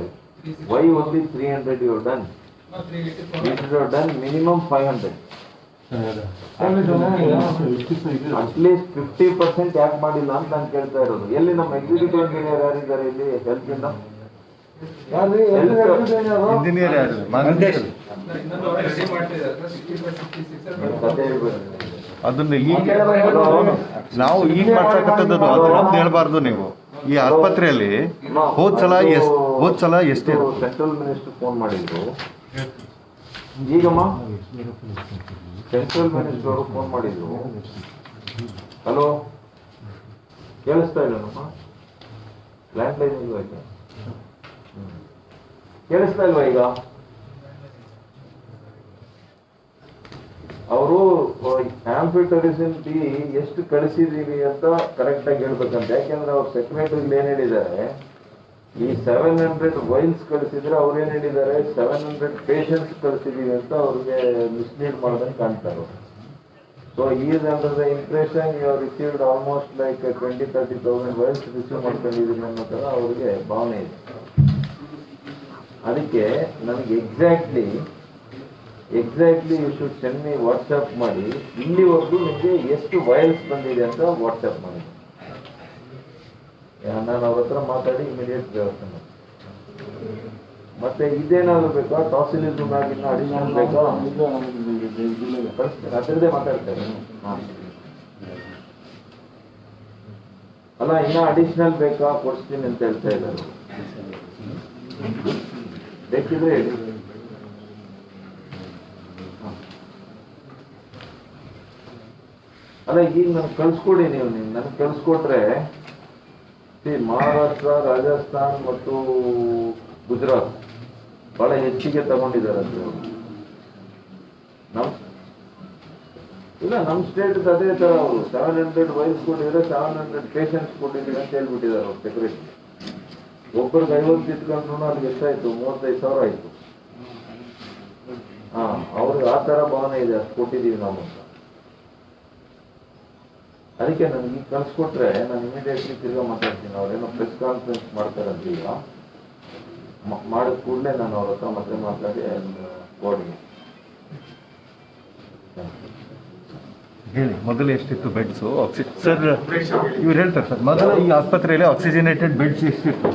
why only 300 you have done? You should have done minimum 500. At least 50% ಯಾಕೆ ಮಾಡಿಲ್ಲ ಅಂತ ನಾನು ಕೇಳ್ತಾ ಇರೋದು. ಎಲ್ಲಿ ನಮ್ಮ ಎಕ್ಸಿಕ್ಯೂಟಿವ್ ಇಂಜಿನಿಯರ್ ಯಾರಿದ್ದಾರೆ ಇಲ್ಲಿ ಹೆಲ್ತ್ ಇಂದ? ಇಂಜಿನಿಯರ್ ಯಾರು? ಇನ್ನೊಂದು ರೆಡಿ ಮಾಡ್ತಿದ್ದಾರೆ ಸರ್, 60/66 ಕಥೆ ಹೇಳ್ಬೇಡಿ. ಅದನ್ನ ಈಗ ನಾವು ಈಗ ಮಾಡ್ಸಕತ್ತದ್ದು ಅದು ನಮ್ದು ಹೇಳ್ಬಾರ್ದು. ನೀವು ಈ ಆಸ್ಪತ್ರೆಯಲ್ಲಿ ಹೋದ್ ಸಲ ಎಷ್ಟು ಸೆಂಟ್ರಲ್ ಮಿನಿಸ್ಟರ್ ಫೋನ್ ಮಾಡಿದ್ರು. ಈಗಮ್ಮ ಸೆಂಟ್ರಲ್ ಮಿನಿಸ್ಟರ್ ಅವರು ಫೋನ್ ಮಾಡಿದ್ರು. ಹಲೋ, ಕೇಳಿಸ್ತಾ ಇಲ್ಲನಮ್ಮ? ಲ್ಯಾಂಡ್ ಲೈನ್ ಇಲ್ವಾ ಈಗ? ಕೇಳಿಸ್ತಾ ಇಲ್ವಾ ಈಗ? ಅವರು ಆಂಫಿಟರಿಸಿನ್ ಬಿ ಎಷ್ಟು ಕಳಿಸಿದೀವಿ ಅಂತ ಕರೆಕ್ಟ್ ಆಗಿ ಹೇಳ್ಬೇಕಂತ. ಯಾಕೆಂದ್ರೆ ಅವ್ರ ಸೆಕ್ರೆಟರಿ ಏನ್ ಹೇಳಿದ್ದಾರೆ, ಈ 700 ವೈಲ್ಸ್ ಕಳಿಸಿದ್ರೆ ಅವ್ರು ಏನ್ ಹೇಳಿದ್ದಾರೆ, 700 ಪೇಷಂಟ್ಸ್ ಕಳಿಸಿದೀವಿ ಅಂತ ಅವ್ರಿಗೆ ಮಿಸ್ಲೀಡ್ ಮಾಡ್ದಂಗೆ ಕಾಣ್ತಾರೆ. So is under the impression you have received almost like 20,000-30,000 vials receive ಮಾಡ್ಕೊಂಡಿದ್ದೀನಿ ಅನ್ನೋ ಥರ ಅವ್ರಿಗೆ ಭಾವನೆ ಇದೆ. ಅದಕ್ಕೆ ನನಗೆ exactly you should send me WhatsApp ಮಾಡಿ, ಇಲ್ಲಿವರೆಗೂ ನಿಮಗೆ ಎಷ್ಟು ವೈಲ್ಸ್ ಬಂದಿದೆ ಅಂತ ವಾಟ್ಸಪ್ ಮಾಡಿ. ನಾನು ಅವ್ರ ಹತ್ರ ಮಾತಾಡಿ ಇಮಿಡಿಯೇಟ್ ವ್ಯವಸ್ಥೆ ಮಾಡಿ. ಮತ್ತೆ ಇದೇನಾದ್ರು ಬೇಕಾ, ಟಾಸಿಲಿಸಮ್ ಆಗಿ ಇನ್ನು ಅಡಿಷನಲ್ ಬೇಕಾ? ಅದರದ್ದೇ ಮಾತಾಡ್ತಾರೆ. ಅಲ್ಲ, ಇನ್ನ ಅಡಿಷನಲ್ ಬೇಕಾ, ಕೊಡ್ಸ್ತೀನಿ ಅಂತ ಹೇಳ್ತಾ ಇದ್ದಾರೆ. ಬೇಕಿದ್ರೆ ಹೇಳಿ. ಅಲ್ಲ, ಈಗ ನನ್ಗೆ ಕಳ್ಸ್ಕೊಡಿ. ನೀವು ನನ್ಗೆ ಕಳ್ಸ್ಕೊಟ್ರೆ ಮಹಾರಾಷ್ಟ್ರ, ರಾಜಸ್ಥಾನ್ ಮತ್ತು ಗುಜರಾತ್ ಬಹಳ ಹೆಚ್ಚಿಗೆ ತಗೊಂಡಿದ್ದಾರೆ ಅಂತ. ನಮ್ಮ ಸ್ಟೇಟ್ ಅದೇ ತರ ಅವರು 700 ವೈಲ್ಸ್ ಕೊಟ್ಟಿದ್ರೆ 700 ಪೇಷಂಟ್ಸ್ ಕೊಟ್ಟಿದ್ದೀವಿ ಅಂತ ಹೇಳ್ಬಿಟ್ಟಿದ್ದಾರೆ ಅವ್ರು ಸೆಕ್ರೆಟರಿ. ಒಬ್ಬರಿಗೆ 50 ಇಟ್ಕೊಂಡ್ರು ಅಲ್ಲಿಗೆ ಎಷ್ಟಾಯ್ತು, 35,000 ಆಯ್ತು. ಅವ್ರಿಗೆ ಆ ತರ ಭಾವನೆ ಇದೆ, ಅಷ್ಟು ಕೊಟ್ಟಿದ್ದೀವಿ ನಾವು ಅಂತ. ಅದಕ್ಕೆ ನನಗೆ ಈಗ ಕಳ್ಸ್ಕೊಟ್ರೆ ನಾನು ಇಮಿಡಿಯೇಟ್ಲಿ ತಿರ್ಗಾ ಮಾತಾಡ್ತೀನಿ. ಅವ್ರೇನೋ ಪ್ರೆಸ್ ಕಾನ್ಫರೆನ್ಸ್ ಮಾಡ್ತಾರಂತ, ಈಗ ಮಾಡಿದ ಕೂಡಲೇ ನಾನು ಅವ್ರ ಹತ್ರ ಮತ್ತೆ ಮಾತಾಡಿ ಕೊಡಿ. ಹೇಳಿ, ಮೊದಲು ಎಷ್ಟಿತ್ತು ಬೆಡ್ಸು? ಸರ್ ಇವ್ರು ಹೇಳ್ತಾರೆ ಸರ್, ಮೊದಲು ಈ ಆಸ್ಪತ್ರೆಯಲ್ಲಿ ಆಕ್ಸಿಜನೇಟೆಡ್ ಬೆಡ್ಸ್ ಎಷ್ಟಿತ್ತು,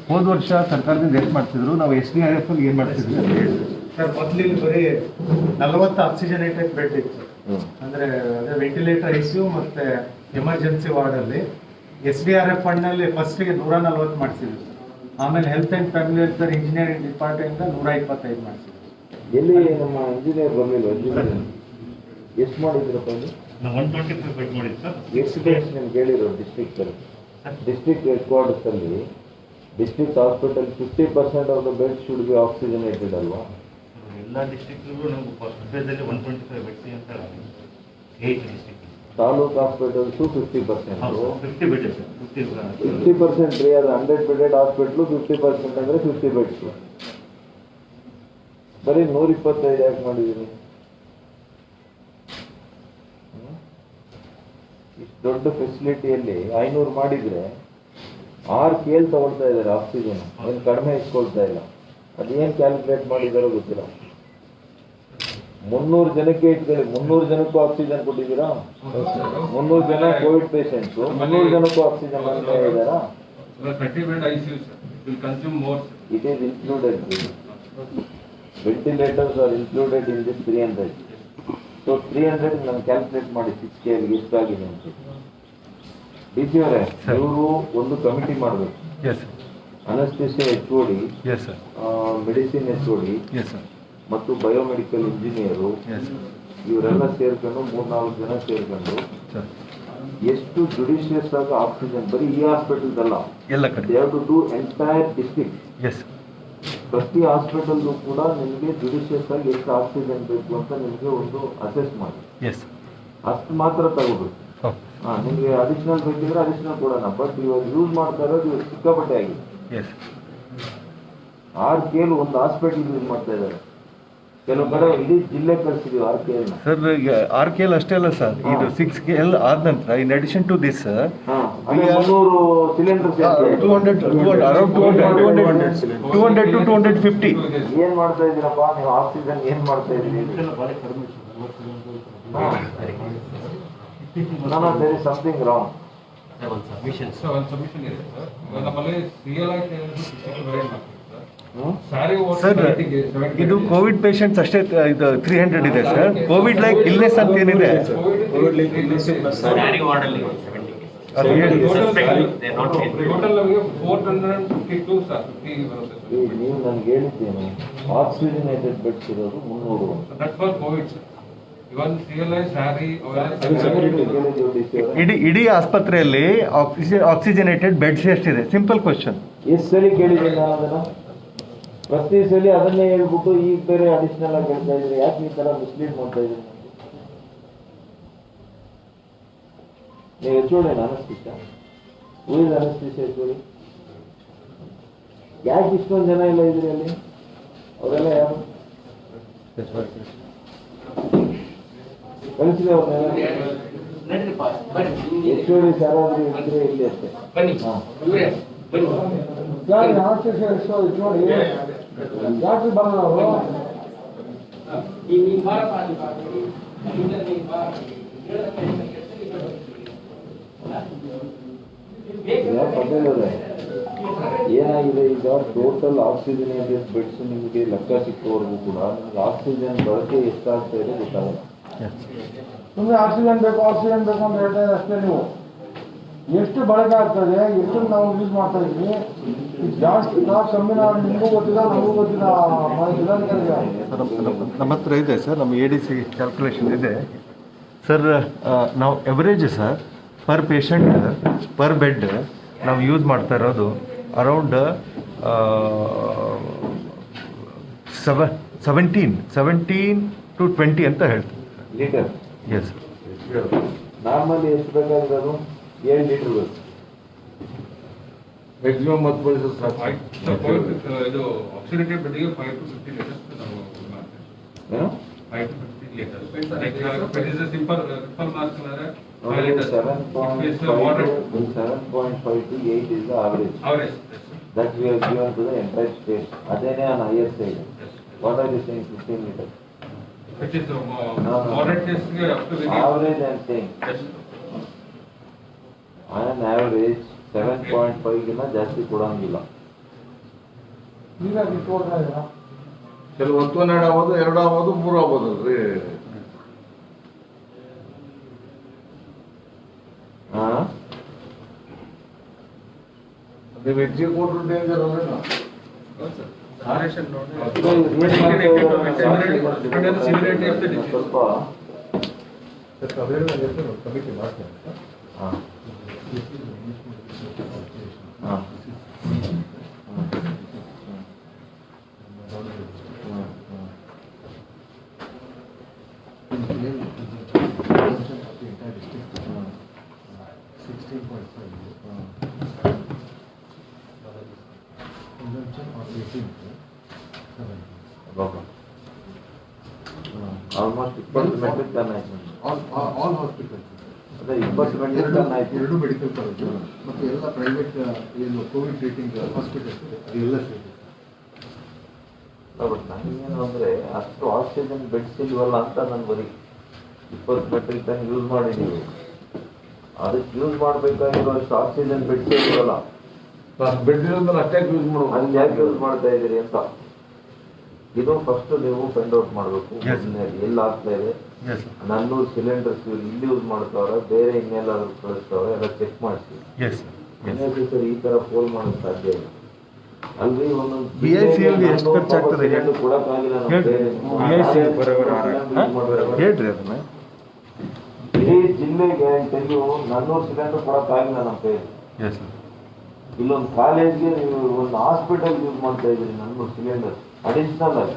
ಹೋದ ವರ್ಷ ಸರ್ಕಾರದಿಂದ ಎಷ್ಟು ಮಾಡ್ತಿದ್ರು, ನಾವು SDRF ಅಲ್ಲಿ ಏನ್ ಮಾಡ್ತಿದ್ವಿ ಅಂತ ಹೇಳಿ. ಸರ್, ಮೊದಲಿಲ್ಲಿ ಬರೀ 40 ಆಕ್ಸಿಜನೇಟೆಡ್ ಬೆಡ್ ಇತ್ತು. ಅಂದ್ರೆ ಅದೇ ವೆಂಟಿಲೇಟರ್ ICU ಮತ್ತೆ ಎಮರ್ಜೆನ್ಸಿ ವಾರ್ಡ್ ಅಲ್ಲಿ SDRF ಫಂಡ್ ನಲ್ಲಿ ಫಸ್ಟ್ಗೆ 140 ಮಾಡಿಸಿದ್ವಿ. ಆಮೇಲೆ health and family welfare engineering department 125 ಮಾಡಿಸಿದ್ವಿ. ಎಲ್ಲಿ ನಮ್ಮ ಇಂಜಿನಿಯರ್ ಬರಲಿಲ್ಲ? ಎಷ್ಟು ಮಾಡಿದ್ರಪ್ಪ? 125 ಬೆಡ್ ಮಾಡಿದ್ದು ಸರ್. ಎಷ್ಟು ಬೆಡ್ಸ್ ನಿಮ್ಗೆ ಹೇಳಿರೋ ಡಿಸ್ಟ್ರಿಕ್ಟ್ ಅಲ್ಲಿ? ಡಿಸ್ಟ್ರಿಕ್ಟ್ ಹೆಡ್ ಕ್ವಾರ್ಟರ್ಸ್ ಅಲ್ಲಿ, district hospital 50% of the bed should be oxygenated ಅಲ್ವಾ? ಎಲ್ಲ ಡಿಸ್ಟ್ರಿಕ್ಟ್ಗೂ ನಾವು ಫಸ್ಟ್ ಫೇಸಲ್ಲಿ 125 ಬೆಡ್ಸ್ ಅಂತ 8 district. Taluk hospitals 50%. 50 bed sir. 50% ರೀ, ಅದು 100 ಬೆಡೆಡ್ ಹಾಸ್ಪಿಟ್ಲು 50% ಅಂದರೆ 50 ಬೆಡ್ಸ್. ಬರೀ 125 ಯಾಕೆ ಮಾಡಿದ್ದೀನಿ? ಇಷ್ಟು ದೊಡ್ಡ ಫೆಸಿಲಿಟಿಯಲ್ಲಿ 500 ಮಾಡಿದ್ರೆ 6 KL ತಗೊಳ್ತಾ ಇದ್ದಾರೆ ಆಕ್ಸಿಜನ್. ಏನು ಕಡಿಮೆ ಇಸ್ಕೊಳ್ತಾ ಇಲ್ಲ. ಅದೇನು ಕ್ಯಾಲ್ಕುಲೇಟ್ ಮಾಡಿದಾರೋ ಗೊತ್ತಿಲ್ಲ. 300 ಜನಕ್ಕೆ ಇಟ್ಕೊಳ್ಳಿ, 300 ಜನಕ್ಕೂ ಆಕ್ಸಿಜನ್ ಕೊಟ್ಟಿದ್ದೀರಾ? 300 ಜನ ಕೋವಿಡ್ ಪೇಷಂಟ್ಸು, 300 ಜನಕ್ಕೂ ಆಕ್ಸಿಜನ್ ಅಂತ ಹೇಳಿದಾರಾ? 30 bed ICU sir. It will consume more. It is included. Ventilators are included in this 300. So 300 ನಾನು ಕ್ಯಾಲ್ಕುಲೇಟ್ ಮಾಡಿ 6 KL ಎಷ್ಟಾಗಿದೆ ಅಂತ. DC ಅವರೇ, ಇವರು ಒಂದು ಕಮಿಟಿ ಮಾಡಬೇಕು. ಅನಸ್ಟೇಷಿಯಾ HOD, ಮೆಡಿಸಿನ್ HOD ಮತ್ತು ಬಯೋಮೆಡಿಕಲ್ ಇಂಜಿನಿಯರು ಇವರೆಲ್ಲ ಸೇರ್ಕೊಂಡು 3-4 ಜನ ಸೇರ್ಕೊಂಡು ಎಷ್ಟು ಜುಡಿಷಿಯಸ್ ಆಗಿ ಆಕ್ಸಿಜನ್, ಬರೀ ಈ ಹಾಸ್ಪಿಟಲ್ ಅಲ್ಲ, they have to do entire district. ಪ್ರತಿ ಹಾಸ್ಪಿಟಲ್ಗೂ ಕೂಡ ನಿಮಗೆ ಜುಡಿಷಿಯಸ್ ಆಗಿ ಎಷ್ಟು ಆಕ್ಸಿಜನ್ ಬೇಕು ಅಂತ ನಿಮಗೆ ಒಂದು ಅಸೆಸ್ ಮಾಡಿ, ಅಷ್ಟು ಮಾತ್ರ ತಗೋಬೇಕು. ನಿಮಗೆ ಅಡಿಷನಲ್ ಬೇಕಿದ್ರೆ ಅಡಿಷನಲ್ ಕೊಡೋಣ. ಬಟ್ ಇವಾಗ ಯೂಸ್ ಮಾಡ್ತಾ ಇರೋದು ಇವಾಗ ಸಿಕ್ಕಾಪಟ್ಟೆ ಆಗಿದೆ. 6 KL ಒಂದು ಹಾಸ್ಪಿಟಲ್ ಯೂಸ್ ಮಾಡ್ತಾ ಇದ್ದಾರೆ. ಕೆಲವು ಕಡೆ ಇಡೀ ಜಿಲ್ಲೆ ಕಳಿಸಿದೀವಿ 6 KL. ಸರ್ 6 KL ಅಷ್ಟೇ ಅಲ್ಲ ಸರ್, ಇದು 6 KL ಆದ ನಂತರ in addition to this 300 cylinders around 200 to 250. ಏನ್ ಮಾಡ್ತಾ ಇದ್ದೀರಪ್ಪ ನೀವು? ಆಕ್ಸಿಜನ್ ಏನ್ ಮಾಡ್ತಾ ಇದ್ದೀರಿ? ಭಾಳ ಕಡಿಮೆ sir. No, no, there is something wrong. ಒಂದು ಸಬ್ಮಿಷನ್ ಸೊ ಒಂದು ಸಬ್ಮಿಷನ್ ಇದೆ ಸರ್. ಇವಾಗ ನಮ್ಮಲ್ಲಿ CLI 62 sir. Hmm? Sari sir ಇದು ಕೋವಿಡ್ ಪೇಷಂಟ್ಸ್ ಅಷ್ಟೇ ಇದು 300 ಇದೆ ಸರ್. ಕೋವಿಡ್ ಲೈಕ್ ಇಲ್ನೆಸ್ ಅಂತ ಏನಿದೆ ಸ್ಯಾರಿ ವಾರ್ಡಲ್ಲಿ ಒಂದು 70 ಅದು ಹೇಳಿ. ಟೋಟಲ್ ನಮಗೆ 452 ಸರ್ 50 ಬರುತ್ತೆ ಈ ನೀವು ನನಗೆ ಹೇಳಿದ್ದೇನೆ ಆಕ್ಸಿಜನೇಟೆಡ್ ಬೆಡ್ಸ್ ಇರೋದು 300. That for Covid sir. Even CLI sari ಇಡೀ ಆಸ್ಪತ್ರೆಯಲ್ಲಿ ಆಕ್ಸಿಜನೇಟೆಡ್ ಬೆಡ್ಸ್ ಎಷ್ಟಿದೆ? Simple question. ಎಷ್ಟು ಸಲ ಕೇಳಿದ್ದೀನಿ ನಾನು ಅದನ್ನ? ಪ್ರತಿ ಸಲ ಅದನ್ನೇ ಹೇಳ್ಬಿಟ್ಟು ಈಗ ಬೇರೆ ಅಡಿಷನಲ್ ಆಗಿ ಹೇಳ್ತಾ ಇದ್ರಿ. ಯಾಕೆ ಈ ತರ ಮಿಸ್ಲೀಡ್ ಮಾಡ್ತಾ ಇದ್ರಿ? ನೀವು ಹೆಚ್ಚೋಳಿ ಅನಸ್ತಿಷ್ಟ ಉಳಿದ ಅನಸ್ತಿಷ್ಟ ಹೆಚ್ಚೋಳಿ. ಯಾಕೆ ಇಷ್ಟೊಂದು ಜನ ಎಲ್ಲ ಇದ್ರಿ ಅಲ್ಲಿ? ಅವರೆಲ್ಲ ಯಾರು ಕಳಿಸಿದೆ ಅವ್ರನ್ನೆಲ್ಲ? ಹೆಚ್ಚೋಳಿ ಯಾರಾದ್ರೂ ಇದ್ರೆ ಇಲ್ಲಿ ಅಷ್ಟೇ. ಹಾ ಡಾಕ್ಟರ್ ಬರೋಣ ಅವರು. ಪಟೇಲ್ ಅವರೇ, ಏನಾಗಿದೆ ಈಗ ಟೋಟಲ್ ಆಕ್ಸಿಜನೇಟೆಡ್ ಬೆಡ್ಸ್ ನಿಮಗೆ ಲೆಕ್ಕ ಸಿಕ್ಕುವವರೆಗೂ ಕೂಡ ನಿಮ್ಗೆ ಆಕ್ಸಿಜನ್ ಬಳಕೆ ಎಷ್ಟಾಗ್ತಾ ಇದೆ ಗೊತ್ತಾಗಲ್ಲ. ಸುಮ್ಮನೆ ಆಕ್ಸಿಜನ್ ಬೇಕು ಅಂತ ಹೇಳ್ತಾ ಇದ್ದಾರೆ ಅಷ್ಟೇ. ನೀವು ಎಷ್ಟು ಬಳಕೆ ಆಗ್ತದೆ, ಎಷ್ಟು ನಾವು ಯೂಸ್ ಮಾಡ್ತಾ ಇದ್ವಿ, ಜಾಸ್ತಿ ನಾವು ಕಮ್ಮಿ, ನಿಮಗೂ ಗೊತ್ತಿಲ್ಲ ನಮಗೂ ಗೊತ್ತಿಲ್ಲ ಜಿಲ್ಲಾಧಿಕಾರಿಗೆ. ನಮ್ಮ ಹತ್ರ ಇದೆ ಸರ್, ನಮ್ಮ ADC ಕ್ಯಾಲ್ಕುಲೇಷನ್ ಇದೆ ಸರ್. ನಾವು average sir per patient per bed ನಾವು ಯೂಸ್ ಮಾಡ್ತಾ ಇರೋದು ಅರೌಂಡ್ 17 to 20 ಅಂತ ಹೇಳ್ತೀವಿ. ಲೀಟರ್ ಎಸ್ ನಾರ್ಮಲಿ ಎಷ್ಟು ಬೇಕಾಗಿರೋದು? 7 ಲೀಟರ್ ಬೇಕು. ಮ್ಯಾಕ್ಸಿಮಮ್ ಮತ್ತು ಬಳಸೋದು ಸಾಕು. ಇದು ಆಕ್ಸಿಡೇಟೆಡ್ ಬೆಡ್ಗೆ 5 to 15 ಲೀಟರ್ಸ್ ನಾವು ಮಾಡ್ತೇವೆ. ಏನು? 5 to 15 litres. It is a simple math. 5 liters. 7.5 to 8 is the average. Average. That we have given to the entire state. Adene on higher side. What are you saying? 15 liters. Which is moderate case up to very Average I am saying. Yes. On average 7.5 ಗಿಂತ ಜಾಸ್ತಿ ಕೊಡಂಗಿಲ್ಲ. ನೀವೇ ಬಿಟ್ಟು ಕೊಡ್ತಾ ಇದ್ದೀರಾ? ಕೆಲವು 12 ಆಗ್ಬೋದು, 2 ಆಗ್ಬೋದು, 3 ಆಗ್ಬೋದು ಅಲ್ರಿ. ನೀವು ಹೆಚ್ಚಿಗೆ ಕೊಟ್ಟರು ಡೇಂಜರ್ ಅಲ್ಲೇನೋ. ಸ್ವಲ್ಪ ಕಮಿಟಿ ಮಾಡ್ತೇನೆ. ಹಾಂ ಹಾಂ ಆಲ್ಮೋಸ್ಟ್ 20 ಮೆಟ್ರಿಕ್ ಟನ್ ಆಯ್ತು. ಆಲ್ ಹಾಸ್ಪಿಟಲ್ಸ್ ಅದೇ 20 ಮೆಟ್ರಿಕ್ ಟನ್ ಆಯ್ತು. 2 ಮೆಡಿಕಲ್ ಕಾಲೇಜು ಮತ್ತು ಎಲ್ಲ ಪ್ರೈವೇಟ್ ಏನು ಕೋವಿಡ್ ಟ್ರೀಟಿಂಗ್ ಹಾಸ್ಪಿಟಲ್ಸ್ ಅದೆಲ್ಲ ಸೇರಿ. ಬಟ್ ನನಗೇನು ಅಂದರೆ ಅಷ್ಟು ಆಕ್ಸಿಜನ್ ಬೆಡ್ಸ್ ಇಲ್ವಲ್ಲ ಅಂತ ನನ್ನ ಬರೀ 20 ಮೆಟ್ರಿಕ್ ಟನ್ ಯೂಸ್ ಮಾಡಿದ್ದೀವಿ. ಅದಕ್ಕೆ ಯೂಸ್ ಮಾಡಬೇಕಾಗಿರೋ ಅಷ್ಟು ಆಕ್ಸಿಜನ್ ಬೆಡ್ಸ್ ಇಲ್ವಲ್ಲ. ಬೆಡ್ ಇರೋದ್ಮೇಲೆ ಅಟ್ಯಾಕ್ ಯೂಸ್ ಅದು ಮಾಡೋದು ಯಾಕೆ ಯೂಸ್ ಮಾಡ್ತಾ ಇದ್ದೀರಿ ಅಂತ ಇದು ಫಸ್ಟ್ ನೀವು ಫೈಂಡ್ ಔಟ್ ಮಾಡಬೇಕು. ಎಲ್ಲಿ ಆಗ್ತಾ ಇದೆ, ನನ್ನೂರು ಸಿಲಿಂಡರ್ಸ್ ಇಲ್ಲಿ ಯೂಸ್ ಮಾಡ್ತಾವ್ರೆ, ಬೇರೆ ಇನ್ನೆಲ್ಲಾದ್ರೂ ಕಳಿಸ್ತಾವ್ರೆ, ಎಲ್ಲ ಚೆಕ್ ಮಾಡಿಸಿ. ಸರ್ ಈ ತರ ಫೋನ್ ಮಾಡೋದು ಸಾಧ್ಯ ಇಲ್ಲ ಅಲ್ರಿ. ಒಂದೊಂದು ಕೊಡಕ್ಕಾಗಿಲ್ಲ ಹೇಳ್ರಿ ಅದನ್ನ. ಇಡೀ ಜಿಲ್ಲೆಗೆ ತೆಗೆದು 400 ಸಿಲಿಂಡರ್ ಕೊಡಕ್ಕಾಗಿಲ್ಲ ನಮ್ಮ ಕೈಯಲ್ಲಿ. ಇಲ್ಲೊಂದು ಕಾಲೇಜ್ಗೆ ನೀವು ಒಂದು ಹಾಸ್ಪಿಟಲ್ ಯೂಸ್ ಮಾಡ್ತಾ ಇದ್ದೀರಿ 400 ಸಿಲಿಂಡರ್ ಅಡಿಷನಲ್ ಆಗಿ.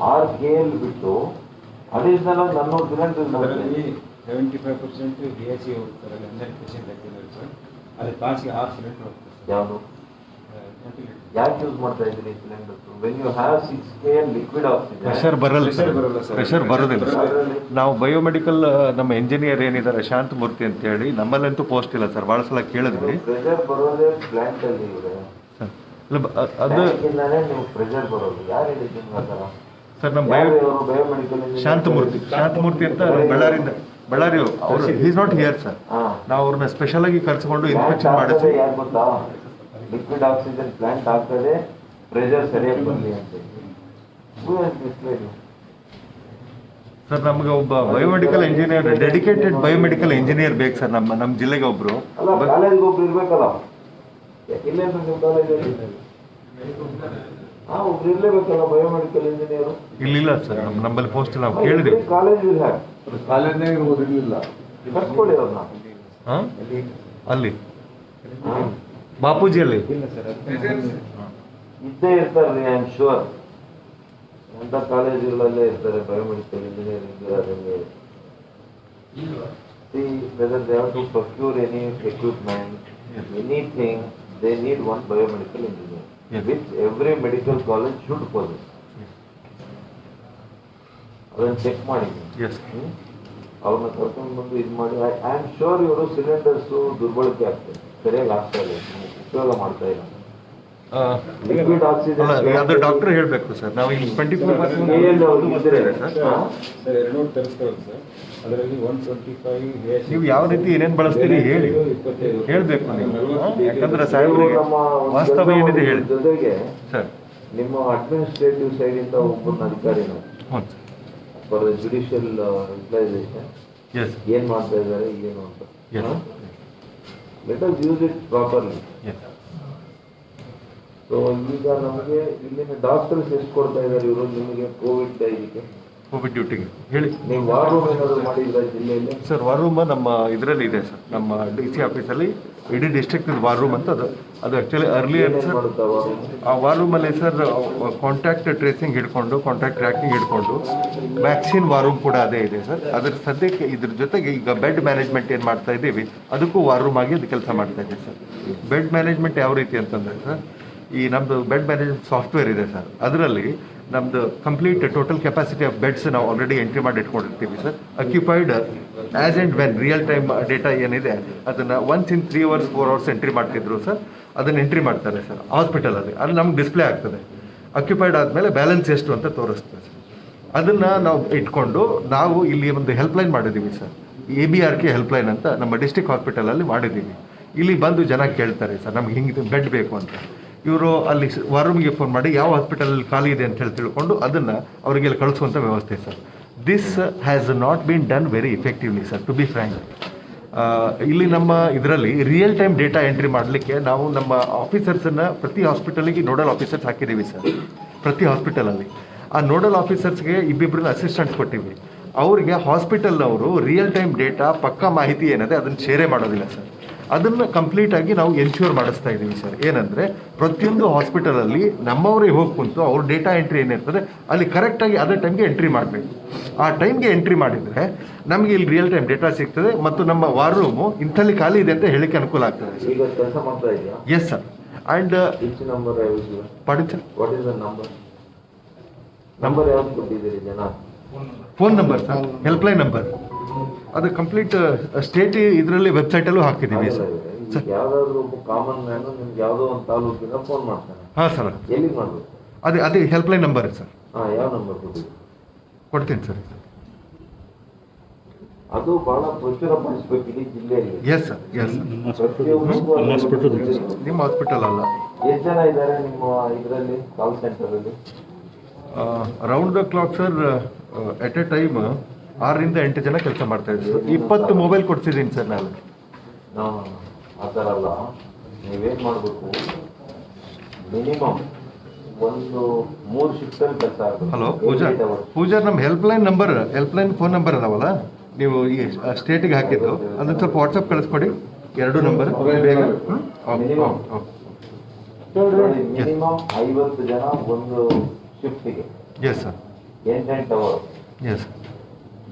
6 KL ಬಿಟ್ಟು ಅಡಿಷನಲ್ ಆಗಿ 400 ಸಿಲಿಂಡರ್. 75% BIC ಹೋಗ್ತಾರೆ, 100% ಹಾಕಿದ್ದಾರೆ ಸರ್. ಅಲ್ಲಿ ತಾಸಿಗೆ 6 ಸಿಲಿಂಡರ್ ಹೋಗ್ತಾರೆ. ಯಾವುದು ಯಾಕೆ ಯೂಸ್ ಮಾಡ್ತಾ ಇದ್ದೀರಿ cylinder? When you have 6 KL liquid oxygen pressure ಬರಲ್ಲ ಸರ್, ಪ್ರೆಷರ್ ಬರೋದಿಲ್ಲ ಸರ್. ನಾವು ಬಯೋಮೆಡಿಕಲ್ ನಮ್ಮ ಇಂಜಿನಿಯರ್ ಏನಿದ್ದಾರೆ ಶಾಂತಮೂರ್ತಿ ಅಂತ ಹೇಳಿ, ನಮ್ಮಲ್ಲಂತೂ ಪೋಸ್ಟ್ ಇಲ್ಲ ಸರ್, ಭಾಳ ಸಲ ಕೇಳಿದ್ವಿ. ಪ್ರೆಷರ್ ಬರೋದೇ ಪ್ಲಾಂಟ್ ಅಲ್ಲಿ ಇದೆ. ಅದು ನೀವು ಪ್ರೆಷರ್ ಬರೋದು ಯಾರು ಹೇಳಿದ್ದೀನಿ ಆ ಥರ? ಸರ್ ನಮ್ಮ ಬಯೋಮೆಡಿಕಲ್ ಶಾಂತಮೂರ್ತಿ ಅಂತ ಬಳ್ಳಾರಿ ಅವರು ಈಸ್ ನಾಟ್ ಹಿಯರ್ ಸರ್. ನಾವು ಅವ್ರನ್ನ ಸ್ಪೆಷಲ್ ಆಗಿ ಕರ್ಸ್ಕೊಂಡು ಇನ್ಸ್ಪೆಕ್ಷನ್ ಮಾಡಿಸಿ ಯಾರು ಗೊತ್ತಾ, ಲಿಕ್ವಿಡ್ ಆಕ್ಸಿಜನ್ ಪ್ಲಾಂಟ್ ಆಗ್ತದೆ, ಪ್ರೆಷರ್ ಸರಿಯಾಗಿ ಬರಲಿ ಅಂತ. ಸರ್ ನಮ್ಗೆ ಒಬ್ಬ biomedical engineer, dedicated biomedical engineer ಬೇಕು ಸರ್. ನಮ್ಮ ಜಿಲ್ಲೆಗೆ ಒಬ್ರು. ಅಲ್ಲ, ಕಾಲೇಜ್ಗೆ ಒಬ್ರು ಇರ್ಬೇಕಲ್ಲ. ಇಲ್ಲೇನು ನಿಮ್ಮ ಕಾಲೇಜಲ್ಲಿ ಒಬ್ರು ಇರ್ಲೇಬೇಕಲ್ಲ ಬಯೋಮೆಡಿಕಲ್ ಇಂಜಿನಿಯರ್. ಇಲ್ಲಿಲ್ಲ ಸರ್, ನಮ್ಮಲ್ಲಿ ಪೋಸ್ಟ್ ನಾವು ಕೇಳಿದ್ವಿ. ಕಾಲೇಜ್ ಇಲ್ಲ, ಕಾಲೇಜ್ನಾಗ ಇರ್ಲಿಲ್ಲ. ಕರ್ಸ್ಕೊಳ್ಳಿ ಅವ್ರನ್ನ ಅಲ್ಲಿ ಬಾಪೂಜಿಯಲ್ಲಿ ಇದ್ದೇ ಇರ್ತಾರೆ. ಐ ಆಮ್ ಶೂರ್ ಅಂತ ಕಾಲೇಜುಗಳಲ್ಲೇ ಇರ್ತಾರೆ biomedical engineering. See whether they have to procure any equipment, anything, they need one biomedical engineer, which every medical college should possess. ಅದನ್ನು ಚೆಕ್ ಮಾಡಿ ಅವ್ರನ್ನ ಕರ್ಕೊಂಡು ಬಂದು ಇದು ಮಾಡಿ. ಐ ಆಮ್ ಶೋರ್ ಇವರು ಸಿಲಿಂಡರ್ಸು ದುರ್ಬಳಕೆ ಆಗ್ತದೆ, ಸರಿಯಾಗಿ ಆಗ್ತಾ ಇಲ್ಲ, ಉಪಯೋಗ ಮಾಡ್ತಾ ಇಲ್ಲ. ಲಿಕ್ವಿಡ್ ಆಕ್ಸಿಜನ್ ಅದು ಡಾಕ್ಟರ್ ಹೇಳ್ಬೇಕು ಸರ್. ನಾವು ಇಲ್ಲಿ 24 ಸರ್ 200 ತರಿಸ್ಕೊಳ್ಳೋದು ಸರ್. ಅದರಲ್ಲಿ 125 ನೀವು ಯಾವ ರೀತಿ ಏನೇನು ಬಳಸ್ತೀರಿ ಹೇಳಿ, ಹೇಳ್ಬೇಕು ನೀವು. ಯಾಕಂದ್ರೆ ಸಾಹೇಬ್ರಿಗೆ ವಾಸ್ತವ ಏನಿದೆ ಹೇಳಿ. ಜೊತೆಗೆ ಸರ್ ನಿಮ್ಮ ಅಡ್ಮಿನಿಸ್ಟ್ರೇಟಿವ್ ಸೈಡ್ ಇಂದ ಒಬ್ಬರನ್ನ ಅಧಿಕಾರಿನ ಫಾರ್ ಜುಡಿಷಿಯಲ್ ಯುಟಿಲೈಸೇಷನ್ ಏನ್ ಮಾಡ್ತಾ ಇದ್ದಾರೆ ಏನು ಅಂತ. Let us use it properly. So ಈಗ ನಮಗೆ ಇಲ್ಲಿನ ಡಾಕ್ಟರ್ಸ್ ಎಷ್ಟು ಕೊಡ್ತಾ ಇದ್ದಾರೆ ಇವರು ನಿಮಗೆ ಕೋವಿಡ್ ಡ್ಯೂಟಿಗೆ ಹೇಳಿ. ನೀವು ವಾರ್ ರೂಮ್ ಏನಾದ್ರು ಮಾಡಿದ್ರ ಜಿಲ್ಲೆಯಲ್ಲಿ? ಸರ್ ವಾರ್ ರೂಮ್ ನಮ್ಮ ಇದರಲ್ಲಿ ಇದೆ ಸರ್, ನಮ್ಮ DC ಆಫೀಸಲ್ಲಿ ಇಡೀ ಡಿಸ್ಟ್ರಿಕ್ಟ್ ವಾರ್ ರೂಮ್ ಅಂತ ಅದು ಆ್ಯಕ್ಚುಲಿ ಅರ್ಲಿಯರ್ ಸರ್. ಆ ವಾರ್ ರೂಮಲ್ಲಿ ಸರ್ ಕಾಂಟ್ಯಾಕ್ಟ್ ಟ್ರೇಸಿಂಗ್ ಹಿಡ್ಕೊಂಡು, ಕಾಂಟ್ಯಾಕ್ಟ್ ಟ್ರ್ಯಾಕಿಂಗ್ ಹಿಡ್ಕೊಂಡು ವ್ಯಾಕ್ಸಿನ್ ವಾರ್ ರೂಮ್ ಕೂಡ ಅದೇ ಇದೆ ಸರ್. ಅದ್ರ ಸದ್ಯಕ್ಕೆ ಇದ್ರ ಜೊತೆಗೆ ಈಗ ಬೆಡ್ ಮ್ಯಾನೇಜ್ಮೆಂಟ್ ಏನು ಮಾಡ್ತಾ ಇದ್ದೀವಿ ಅದಕ್ಕೂ ವಾರ್ ರೂಮ್ ಆಗಿ ಅದು ಕೆಲಸ ಮಾಡ್ತಾ ಇದೆ ಸರ್. ಬೆಡ್ ಮ್ಯಾನೇಜ್ಮೆಂಟ್ ಯಾವ ರೀತಿ ಅಂತಂದರೆ ಸರ್, ಈ ನಮ್ಮದು ಬೆಡ್ ಮ್ಯಾನೇಜ್ಮೆಂಟ್ ಸಾಫ್ಟ್ವೇರ್ ಇದೆ ಸರ್. ಅದರಲ್ಲಿ ನಮ್ಮದು complete total capacity of beds ನಾವು ಆಲ್ರೆಡಿ ಎಂಟ್ರಿ ಮಾಡಿ ಇಟ್ಕೊಂಡಿರ್ತೀವಿ sir. Occupied as and when real time data ಏನಿದೆ ಅದನ್ನು once in 3 hours 4 hours entry ಮಾಡ್ತಿದ್ರು ಸರ್. ಅದನ್ನು ಎಂಟ್ರಿ ಮಾಡ್ತಾರೆ ಸರ್ ಹಾಸ್ಪಿಟಲಲ್ಲಿ. ಅದು ನಮ್ಗೆ ಡಿಸ್ಪ್ಲೇ ಆಗ್ತದೆ. ಅಕ್ಯುಪೈಡ್ ಆದಮೇಲೆ ಬ್ಯಾಲೆನ್ಸ್ ಎಷ್ಟು ಅಂತ ತೋರಿಸ್ತದೆ ಸರ್. ಅದನ್ನು ನಾವು ಇಟ್ಕೊಂಡು ನಾವು ಇಲ್ಲಿ ಒಂದು ಹೆಲ್ಪ್ಲೈನ್ ಮಾಡಿದ್ದೀವಿ ಸರ್, ABRK ಹೆಲ್ಪ್ಲೈನ್ ಅಂತ ನಮ್ಮ ಡಿಸ್ಟ್ರಿಕ್ಟ್ ಹಾಸ್ಪಿಟಲಲ್ಲಿ ಮಾಡಿದ್ದೀವಿ. ಇಲ್ಲಿ ಬಂದು ಜನ ಕೇಳ್ತಾರೆ ಸರ್ ನಮ್ಗೆ ಹಿಂಗೆ ಬೆಡ್ ಬೇಕು ಅಂತ. ಇವರು ಅಲ್ಲಿ ವಾರ್ ರೂಮ್ಗೆ ಫೋನ್ ಮಾಡಿ ಯಾವ ಹಾಸ್ಪಿಟಲಲ್ಲಿ ಖಾಲಿ ಇದೆ ಅಂತ ಹೇಳಿ ತಿಳ್ಕೊಂಡು ಅದನ್ನು ಅವರಿಗೆಲ್ಲ ಕಳಿಸುವಂಥ ವ್ಯವಸ್ಥೆ sir. This has not been done very effectively sir, to be frank. ಇಲ್ಲಿ ನಮ್ಮ ಇದರಲ್ಲಿ ರಿಯಲ್ ಟೈಮ್ ಡೇಟಾ ಎಂಟ್ರಿ ಮಾಡಲಿಕ್ಕೆ ನಾವು ನಮ್ಮ ಆಫೀಸರ್ಸನ್ನು ಪ್ರತಿ ಹಾಸ್ಪಿಟಲಿಗೆ ನೋಡಲ್ ಆಫೀಸರ್ಸ್ ಹಾಕಿದ್ದೀವಿ ಸರ್. ಪ್ರತಿ ಹಾಸ್ಪಿಟಲಲ್ಲಿ ಆ ನೋಡಲ್ ಆಫೀಸರ್ಸ್ಗೆ ಇಬ್ಬಿಬ್ಬರನ್ನ ಅಸಿಸ್ಟೆಂಟ್ಸ್ ಕೊಟ್ಟಿವಿ. ಅವರಿಗೆ ಹಾಸ್ಪಿಟಲ್ನವರು ರಿಯಲ್ ಟೈಮ್ ಡೇಟಾ ಪಕ್ಕಾ ಮಾಹಿತಿ ಏನಿದೆ ಅದನ್ನು ಶೇರೇ ಮಾಡೋದಿಲ್ಲ ಸರ್. ಅದನ್ನು ಕಂಪ್ಲೀಟಾಗಿ ನಾವು ಎನ್ಶ್ಯೂರ್ ಮಾಡಿಸ್ತಾ ಇದ್ದೀವಿ ಸರ್. ಏನಂದರೆ ಪ್ರತಿಯೊಂದು ಹಾಸ್ಪಿಟಲಲ್ಲಿ ನಮ್ಮವರೇ ಹೋಗಿ ಕುಂತು ಅವ್ರ ಡೇಟಾ ಎಂಟ್ರಿ ಏನಿರ್ತದೆ ಅಲ್ಲಿ ಕರೆಕ್ಟಾಗಿ ಅದೇ ಟೈಮ್ಗೆ ಎಂಟ್ರಿ ಮಾಡಬೇಕು. ಆ ಟೈಮ್ಗೆ ಎಂಟ್ರಿ ಮಾಡಿದರೆ ನಮಗೆ ಇಲ್ಲಿ ರಿಯಲ್ ಟೈಮ್ ಡೇಟಾ ಸಿಗ್ತದೆ ಮತ್ತು ನಮ್ಮ ವಾರ್ ರೂಮು ಇಂಥಲ್ಲಿ ಖಾಲಿ ಇದೆ ಅಂತ ಹೇಳಿಕ್ಕೆ ಅನುಕೂಲ ಆಗ್ತದೆ. ಈಗ ಕೆಲಸ ಮಾಡ್ತಾ ಇದೆಯಾ? Yes sir. And number Padi sir, what is the number ಯಾವ್ದು ಕೊಟ್ಟಿದ್ದೀರಿ ಜನ? Phone number sir, helpline number. ಅದು ಕಂಪ್ಲೀಟ್ ಸ್ಟೇಟ್ ಇದರಲ್ಲಿ ವೆಬ್ಸೈಟಲ್ಲೂ ಹಾಕಿದ್ದೀವಿ ಸರ್. ಯಾವ್ದಾದ್ರು ಒಬ್ಬ ಕಾಮನ್ ಮ್ಯಾನ್ ನಿಮ್ಗೆ ಯಾವುದೋ ಒಂದು ತಾಲೂಕಿಂದ ಫೋನ್ ಮಾಡ್ತಾನೆ. ಹಾಂ ಸರ್. ಎಲ್ಲಿಗೆ ಮಾಡಬೇಕು? ಅದೇ ಹೆಲ್ಪ್ಲೈನ್ ನಂಬರ್ ಸರ್. ಯಾವ ನಂಬರ್ ಕೊಟ್ಟಿದ್ದೀರಿ? ಕೊಡ್ತೀನಿ ಸರ್. ಅದು ಬಹಳ ಪ್ರಚುರಪಡಿಸ್ಬೇಕು ಇಡೀ ಜಿಲ್ಲೆಯಲ್ಲಿ. Yes sir, yes sir. ನಿಮ್ಮ ಹಾಸ್ಪಿಟಲ್ ಅಲ್ಲ. ಎಷ್ಟು ಜನ ಇದ್ದಾರೆ ನಿಮ್ಮ ಇದರಲ್ಲಿ ಕಾಲ್ ಸೆಂಟರಲ್ಲಿ? Round the clock sir, at a time 6 ರಿಂದ 8 ಜನ ಕೆಲಸ ಮಾಡ್ತಾ ಇದ್ರು. 20 ಮೊಬೈಲ್ ಕೊಡ್ಸಿದ್ದೀನಿ ಸರ್ ನಾನು. ಆ ಥರ ಅಲ್ಲ, ನೀವೇನು ಮಾಡಬೇಕು, ಮಿನಿಮಮ್ ಒಂದು 3 ಶಿಫ್ಟಲ್ಲಿ ಕೆಲಸ ಆಗಬೇಕು. ಹಲೋ ಪೂಜಾರ್ ನಮ್ಮ ಹೆಲ್ಪ್ಲೈನ್ ಫೋನ್ ನಂಬರ್ ಅದಾವಲ್ಲ, ನೀವು ಈ ಸ್ಟೇಟಿಗೆ ಹಾಕಿದ್ದು ಅದನ್ನು ಸ್ವಲ್ಪ ವಾಟ್ಸಪ್ ಕಳಿಸ್ಕೊಡಿ. 2 ನಂಬರ್ ಬೇಗ. ಮಿನಿಮಮ್ 50 ಜನ ಒಂದು ಶಿಫ್ಟಿಗೆ. Yes sir. 8 ಅವರ್. ಎಸ್.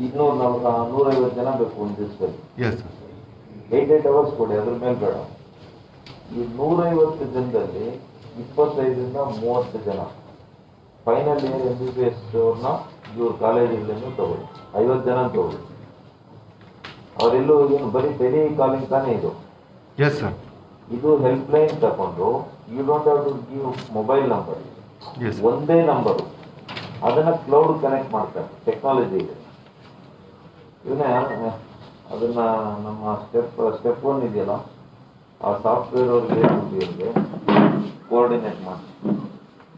150 ಜನ ಬೇಕು ಒಂದು ದಿವಸದಲ್ಲಿ. S sir. 8 ಅವರ್ಸ್ ಕೊಡಿ, ಅದ್ರ ಮೇಲೆ ಬೇಡ. ಈ 150 ಜನದಲ್ಲಿ 25ರಿಂದ 30 ಜನ ಫೈನಲ್ ಇಯರ್ MBBS ಅವ್ರನ್ನ ಇವ್ರ ಕಾಲೇಜುಗಳನ್ನು ತಗೊಳ್ಳಿ. 50 ಜನ ತಗೊಳ್ಳಿ. ಅವರೆಲ್ಲೂ ಏನು ಬರೀ ಟೆಲಿ ಕಾಲಿಂಗ್ ತಾನೇ ಇದು. Yes sir. ಇದು ಹೆಲ್ಪ್ ಲೈನ್ ತಗೊಂಡು you don't have to give mobile number. ಒಂದೇ ನಂಬರು ಅದನ್ನ ಕ್ಲೌಡ್ ಕನೆಕ್ಟ್ ಮಾಡ್ತಾರೆ, ಟೆಕ್ನಾಲಜಿ ಇದೆ. ಇವನೇ ಅದನ್ನ ನಮ್ಮ ಸ್ಟೆಪ್ 1 ಇದೆಯಲ್ಲ, ಆ ಸಾಫ್ಟ್ವೇರ್ ಅವ್ರಿಗೆ ಕೋಆರ್ಡಿನೇಟ್ ಮಾಡಿ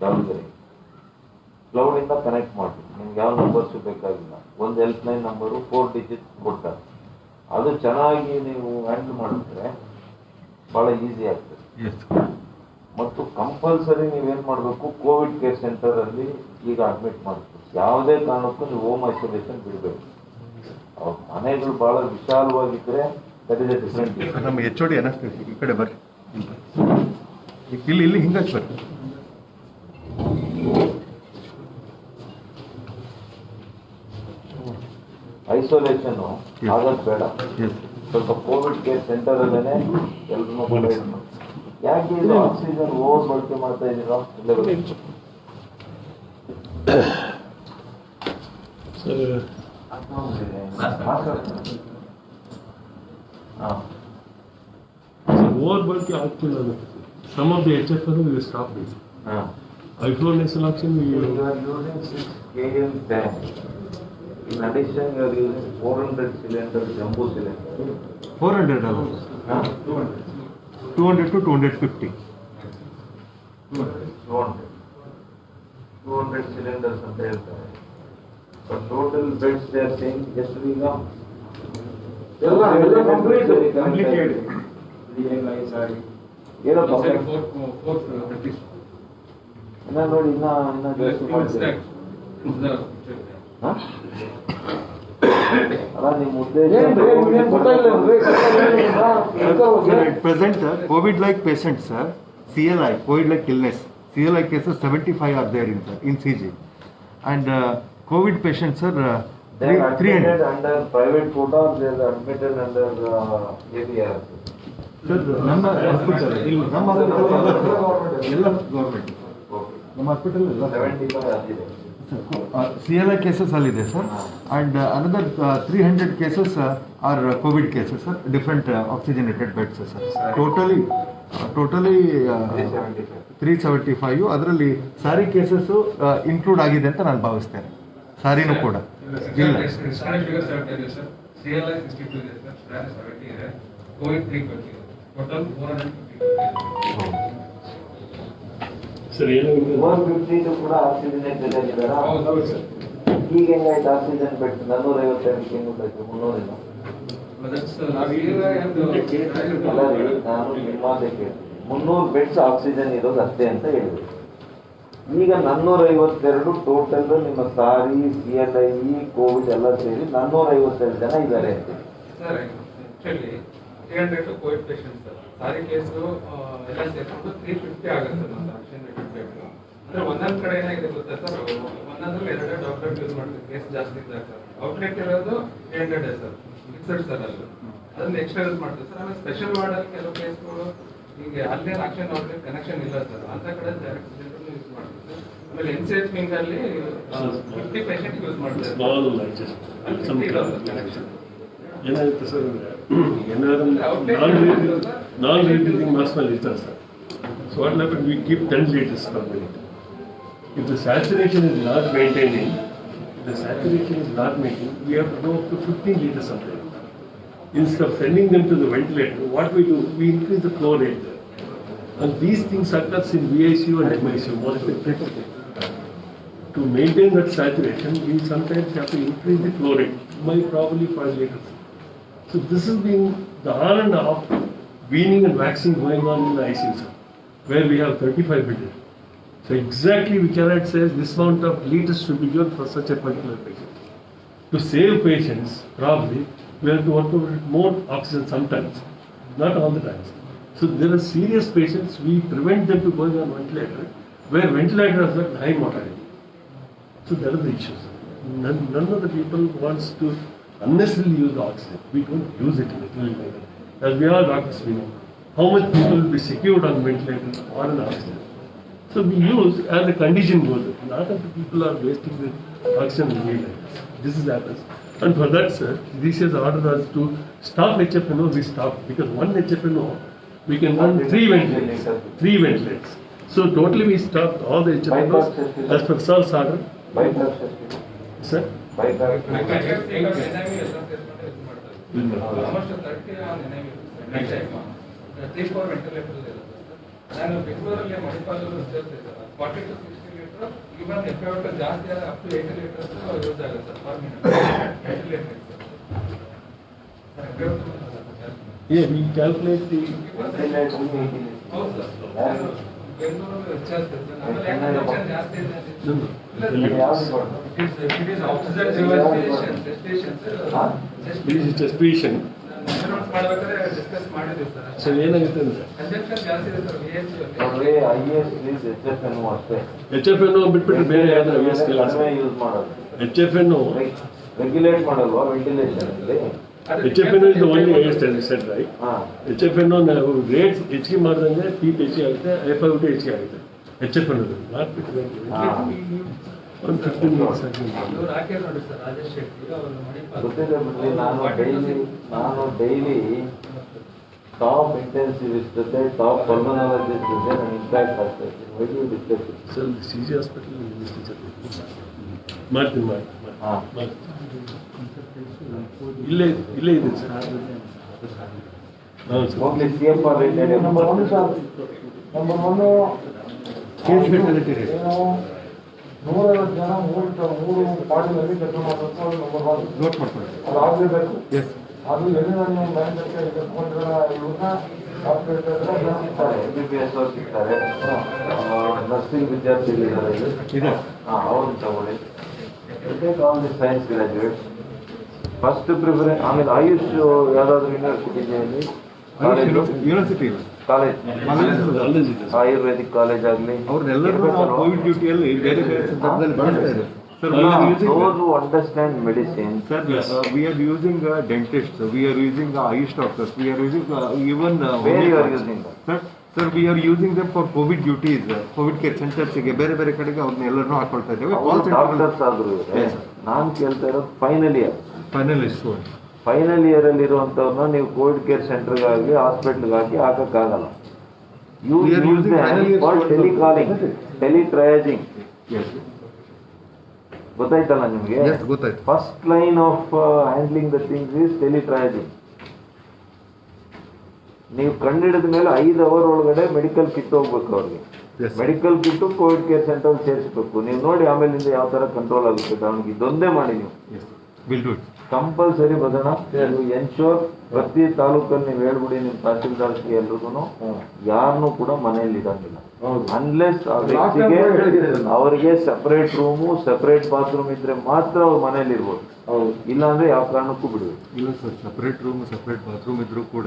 ದಾವಣಗೆರೆ ಕ್ಲೌಡಿಂದ ಕನೆಕ್ಟ್ ಮಾಡಿ. ನಿಮ್ಗೆ ಯಾವ ನಂಬರ್ಸು ಬೇಕಾಗಿಲ್ಲ, ಒಂದು ಹೆಲ್ಪ್ಲೈನ್ ನಂಬರು 4 ಡಿಜಿಟ್ ಕೊಡ್ತಾರೆ. ಅದು ಚೆನ್ನಾಗಿ ನೀವು ಹ್ಯಾಂಡಲ್ ಮಾಡಿದ್ರೆ ಭಾಳ ಈಸಿ ಆಗ್ತದೆ. ಮತ್ತು ಕಂಪಲ್ಸರಿ ನೀವೇನು ಮಾಡಬೇಕು, ಕೋವಿಡ್ ಕೇರ್ ಸೆಂಟರಲ್ಲಿ ಈಗ ಅಡ್ಮಿಟ್ ಮಾಡಬೇಕು. ಯಾವುದೇ ಕಾರಣಕ್ಕೂ ನೀವು ಹೋಮ್ ಐಸೋಲೇಷನ್ ಬಿಡಬೇಕು. ಅವ್ರ ಮನೆಗಳು ಭಾಳ ವಿಶಾಲವಾಗಿದ್ದರೆ ದಟ್ ಇಸ್ ಎ ಡಿಫ್ರೆಂಟ್. ನಮ್ಮ HOD ಈ ಕಡೆ ಬರ್ರಿ, ಇಲ್ಲಿ ಹಿಂಗಾಗಿ ಬರ್ರಿ. ಐಸೋಲೇಷನ್ ಆಗೋದು ಬೇಡ. ಸ್ವಲ್ಪ ಕೋವಿಡ್ ಕೇರ್ ಸೆಂಟರ್ ಅಲ್ಲೇನೆ ಎಲ್ರೂ ಕೂಡ ಯಾಕೆ ಇದು ಆಕ್ಸಿಜನ್ ಓವರ್ ಬಳಕೆ ಮಾಡ್ತಾ ಇದ್ದೀರಾ? ಓವರ್ ಬಳಕೆ ಆಗ್ತಿಲ್ಲ ಅನ್ನತ್ತೆ. Some of the HFL we stopped it. Isoflurane oxygen we are using 6 kL tank. In addition, you are using 400 cylinders, jumbo cylinder. 400 ಅಲ್ಲ, 200 to 250. 200 cylinders ಅಂತ ಹೇಳ್ತಾರೆ. But total beds they are saying ಎಷ್ಟು ಈಗ? ಎಲ್ಲ complete ಏನೋ ಇನ್ನ ನೋಡಿ, ಇನ್ನ ಜಾಸ್ತಿ ಮಾಡ್ತೀವಿ. ಅಲ್ಲ, ನಿಮ್ಮ ಉದ್ದೇಶ At present, COVID-like patients, CLI, COVID-like illness, CLI cases 75 are there in CG, and COVID patients are they are admitted under private quota, they are admitted under ABR. Sir, ನಮ್ಮ ಹಾಸ್ಪಿಟಲ್ ಎಲ್ಲ ಗೌರ್ಮೆಂಟ್, ನಮ್ಮ hospital ಎಲ್ಲ 75 ಆಗಿದೆ. CLI cases ಅಲ್ಲಿದೆ sir, and another 300 cases are COVID cases, sir, different oxygenated beds, sir. Totally 375. ಅದರಲ್ಲಿ ಸಾರಿ cases include ಆಗಿದೆ ಅಂತ ನಾನು ಭಾವಿಸ್ತೇನೆ. ಸಾರಿನೂ ಕೂಡ ಇಲ್ಲ. ಸರ್ ಏನು 450 ಕೂಡ ಆಕ್ಸಿಜನೇಟೆಡ್ ಆಗಿದ್ದಾರಾ? ಈಗ ಹೆಂಗಾಯ್ತು ಆಕ್ಸಿಜನ್ ಬೆಡ್? 452 ಹೆಂಗ್ ಗೊತ್ತಾಯ್ತು? 300 ಇಲ್ಲ. ಅಲ್ಲ ರೀ, ನಾನು ನಿಮ್ಮದೇ ಕೇಳಿ 300 ಬೆಡ್ಸ್ ಆಕ್ಸಿಜನ್ ಇರೋದು ಅಷ್ಟೇ ಅಂತ ಹೇಳಿದ್ರು. ಈಗ 452 ಟೋಟಲ್ ನಿಮ್ಮ ಸಾರಿ, CLI, ಕೋವಿಡ್ ಎಲ್ಲ ಸೇರಿ 452 ಜನ ಇದ್ದಾರೆ ಅಂತ. ಸರ್ ಆಕ್ಚುಲಿ 300 ಕೋವಿಡ್ ಪೇಷಂಟ್ಸ್, ಸಾರಿ ಕೇಸು ಎಲ್ಲ ಸೇರ್ಕೊಂಡು 350 ಆಗುತ್ತೆ ನಮ್ಮ ಆಕ್ಸಿಜನೇಟೆಡ್ ಬೆಡ್. ಅಂದ್ರೆ ಒಂದೊಂದ್ ಕಡೆ ಏನಾಗಿದೆ ಗೊತ್ತಾ ಸರ್, ಒಂದೊಂದ್ರಲ್ಲಿ 2 ಡಾಕ್ಟರ್ ಯೂಸ್ ಮಾಡ್ತಾರೆ ಕೇಸ್ ಜಾಸ್ತಿ ಇದ್ದಾಗ. ಸರ್ ಔಟ್ಲೆಟ್ ಇರೋದು 300 ಸರ್, ಫಿಕ್ಸೆಡ್ ಸರ್ ಅಲ್ಲಿ, ಅದನ್ನ ಎಕ್ಸ್ಟ್ರಾ ಯೂಸ್ ಮಾಡ್ತಾರೆ ಸರ್. ಆಮೇಲೆ ಸ್ಪೆಷಲ್ ವಾರ್ಡಲ್ಲಿ ಕೆಲವು ಕೇಸ್ಗಳು ಈಗ ಅಲ್ಲೇ ಆಕ್ಷನ್ ಔಟ್ಲೆಟ್ ಕನೆಕ್ಷನ್ ಇಲ್ಲ ಸರ್, ಅಂತ ಕಡೆ ಡೈರೆಕ್ಟ್ ಸಿಲಿಂಡರ್ ಯೂಸ್ ಮಾಡ್ತಾರೆ ಸರ್. ಆಮೇಲೆ NCH ವಿಂಗ್ ಅಲ್ಲಿ 50 ಪೇಷಂಟ್ ಯೂಸ್ ಮಾಡ್ತಾರೆ, ಅಲ್ಲಿ 50 ಇಲ್ಲ ಸರ್ ಕನೆಕ್ಷನ್. ಏನಾಗುತ್ತೆ ಸರ್, ಏನಾದ್ರು ನಾನ್ ರೀಬ್ರೀದಿಂಗ್ ಮಾಸ್ನಲ್ಲಿ ಇರ್ತಾರೆ sir. So what happen, we keep 10 liters per minute. If the saturation is not maintaining, we have to go up to 15 liters sometimes. Instead of sending them to the ventilator, what we do, we increase the flow rate there. And these things occurs in VICU and MICU more effectively. To maintain that saturation, we sometimes have to increase the flow rate by probably 5 liters. So this has been the on and off weaning and waxing going on in the ICU, where we have 35 beds. So exactly we cannot say this amount of liters should be given for such a particular patient. To save patients, probably we have to work with more oxygen sometimes, not all the times. So there are serious patients, we prevent them to going on ventilator, where ventilator has got high mortality. So there are the issues. None of the people wants to unnecessarily use the oxygen. We don't use it literally like that. As we are doctors, we know how much people will be secured on ventilator or an oxygen. So we use as the condition goes. Not that the people are wasting the oxygen in like this. This is happens. And for that, sir, this has ordered us to stop HFNO. We stop because one HFNO we can run 3 ventilators. 3 ventilators. So totally we stopped all the HFNOs as per SAL's order. Bikers sir bikers ನಾನು ಬೆಂಗಳೂರಲ್ಲಿ ಮಣಿಪಾಲಲ್ಲಿ ಸೇರ್ತಿದ್ದೆ 40 to 60 litre even effect ಜಾಸ್ತಿ ಆದ up to 80 litres use ಆಗುತ್ತೆ per minute 80 litre Yeah, we calculate the ಹೌದು sir ಬೆಂಗಳೂರಲ್ಲಿ ಹೆಚ್ಚಾಗ್ತದೆ ಆಮೇಲೆ consumption ಜಾಸ್ತಿ ಇದೆ ಇಟ್ ಇಸ್ ಆಕ್ಸಿಜನ್ suspicion. ಮಾಡ್ಬೇಕಾದ್ರೆ ಡಿಸ್ಕಸ್ ಮಾಡಿದ್ವಿ ಸರ್ ಸರ್ ಏನಾಗುತ್ತೆ ಅಂದ್ರೆ ಕನ್ಸಂಪ್ಷನ್ ಜಾಸ್ತಿ ಇದೆ ಸರ್ ನೋಡ್ರಿ IS ಪ್ಲೀಸ್ HFN ಅಷ್ಟೇ HFN ಬಿಟ್ಬಿಟ್ಟು ಬೇರೆ ಯಾವ್ದಾರ ಕಡಿಮೆ ಯೂಸ್ ಮಾಡೋದು HFN ರೆಗ್ಯುಲೇಟ್ ಮಾಡಲ್ವಾ ವೆಂಟಿಲೇಷನ್ ಅಲ್ಲಿ HFN is the only highest as I said, right? ಹಾ HFN ನಾವು ರೇಟ್ ಹೆಚ್ಚಿಗೆ ಮಾಡಿದಂಗೆ ಪೀಪ್ ಹೆಚ್ಚಿಗೆ ಆಗುತ್ತೆ FIOT ಹೆಚ್ಚಿಗೆ ಆಗುತ್ತೆ HFN ಒಂದು 15 minutes ಇವ್ರು ಹಾಕಿ ನೋಡಿ ಸರ್ ರಾಜೇಶ್ ಶೆಟ್ಟಿ ಅವರು ಮಣಿಪಾಲ್ ಗೊತ್ತಿದೆ ಬಿಡ್ರಿ ನಾನು ಡೈಲಿ ಟಾಪ್ ಇಂಟೆನ್ಸಿವಿಸ್ಟ್ ಜೊತೆ ಟಾಪ್ ಪಲ್ಮನಾಲಜಿಸ್ಟ್ ಜೊತೆ ನಾನು ಇಂಟ್ರಾಕ್ಟ್ ಆಗ್ತಾ ಇದ್ದೀನಿ ಡಿಸ್ಕಸ್ ಸರ್ CG ಹಾಸ್ಪಿಟಲ್ ಮಾಡ್ತೀನಿ ಹಾ ಇಲ್ಲೇ ಇದೆ ಸರ್ ಹೌದು ಸರ್ ಹೋಗ್ಲಿ CFR rated number 1 sir number 1 case facility rate ಏನು 150 ಜನ ಮೂರು ಪಾರ್ಟಿನಲ್ಲಿ ಕೆಲಸ ಮಾಡಬೇಕು ನಂಬರ್ 1 ನೋಟ್ ಮಾಡ್ಕೊಳ್ಳಿ ಅದು ಆಗಲೇಬೇಕು ಎಸ್ ಅದು ಎಲ್ಲಿ ನೀವು ಬ್ಯಾಂಕ್ ಇಟ್ಕೊಂಡ್ರೆ ಇವ್ರನ್ನ MBBS ಅವ್ರು ಸಿಗ್ತಾರೆ ನರ್ಸಿಂಗ್ ವಿದ್ಯಾರ್ಥಿಗಳಿದ್ದಾರೆ ಇದೆ ಅವ್ರನ್ನ ತಗೊಳ್ಳಿ all the science graduate first preference ಆಮೇಲೆ ಆಯುಷ್ ಯಾವ್ದಾದ್ರು ಯೂನಿವರ್ಸಿಟಿ ಇದೆಯಲ್ಲಿ ಯೂನಿವರ್ಸಿಟಿ ಕಾಲೇಜ್ ಕಾಲೇಜ್ ಇದೆ ಆಯುರ್ವೇದಿಕ್ ಕಾಲೇಜ್ ಆಗಲಿ ಅವ್ರನ್ನೆಲ್ಲರೂ ಕೋವಿಡ್ ಡ್ಯೂಟಿಯಲ್ಲಿ ಬೇರೆ ಬೇರೆ ಸಂದರ್ಭದಲ್ಲಿ ಬಳಸ್ತಾ ಇದ್ದಾರೆ those who understand medicine. Sir, we are using dentists, we are using Ayush doctors, we are using even Where you are using that? Sir, we are using them for COVID duties, COVID care centers ಗೆ ಬೇರೆ ಬೇರೆ ಕಡೆಗೆ ಅವ್ರನ್ನ ಎಲ್ಲರನ್ನೂ ಹಾಕೊಳ್ತಾ ಇದ್ದೇವೆ. Doctors ಆದ್ರು ನಾನು ಕೇಳ್ತಾ ಇರೋದು ಫೈನಲ್ ಇಯರ್ ಫೈನಲ್ ಇಯರ್ ಅಲ್ಲಿ ಇರುವಂತವ್ರನ್ನ ನೀವು ಕೋವಿಡ್ ಕೇರ್ ಸೆಂಟರ್ಗೆ ಆಗಲಿ ಹಾಸ್ಪಿಟಲ್ಗೆ ಹಾಕಿ ಹಾಕಕ್ಕಾಗಲ್ಲ. ಟೆಲಿಕಾಲಿಂಗ್ ಟೆಲಿಟ್ರಯಾಜಿಂಗ್ ಗೊತ್ತಾಯ್ತಲ್ಲ ನಿಮ್ಗೆ? ಗೊತ್ತಾಯ್ತು. First line of handling the things is teletriaging. ನೀವು ಕಂಡಿಡಿದ ಮೇಲೆ 5 ಅವರ್ ಒಳಗಡೆ ಮೆಡಿಕಲ್ ಕಿಟ್ ಹೋಗ್ಬೇಕು ಅವ್ರಿಗೆ. Medical kit Covid care centre ಸೇರಿಸಬೇಕು. ನೀವು ನೋಡಿ ಆಮೇಲಿಂದ ಯಾವ ತರ ಕಂಟ್ರೋಲ್ ಆಗುತ್ತೆ. ಅವ್ನಿಗೆ ಇದೊಂದೇ ಮಾಡಿ ನೀವು ಕಂಪಲ್ಸರಿ ಬದೋಣ. ಎನ್ಶೋರ್ ಪ್ರತಿ ತಾಲೂಕಲ್ಲಿ ನೀವು ಹೇಳ್ಬಿಡಿ ನಿಮ್ಮ ತಹಸೀಲ್ದಾರ್ಗೆ ಎಲ್ರಿಗೂ ಯಾರನ್ನೂ ಕೂಡ ಮನೆಯಲ್ಲಿ ಇಡಂಗಿಲ್ಲ. ಅನ್ಲೆಸ್ ಆ ವ್ಯಕ್ತಿಗೆ ಅವರಿಗೆ ಸೆಪರೇಟ್ ರೂಮು ಸೆಪರೇಟ್ ಬಾತ್ರೂಮ್ ಇದ್ರೆ ಮಾತ್ರ ಅವ್ರ ಮನೇಲಿ ಇರ್ಬೋದು. ಇಲ್ಲಾಂದ್ರೆ ಯಾವ ಕಾರಣಕ್ಕೂ ಬಿಡುವುದು ಇಲ್ಲ sir. Separate room separate bathroom ಇದ್ರು ಕೂಡ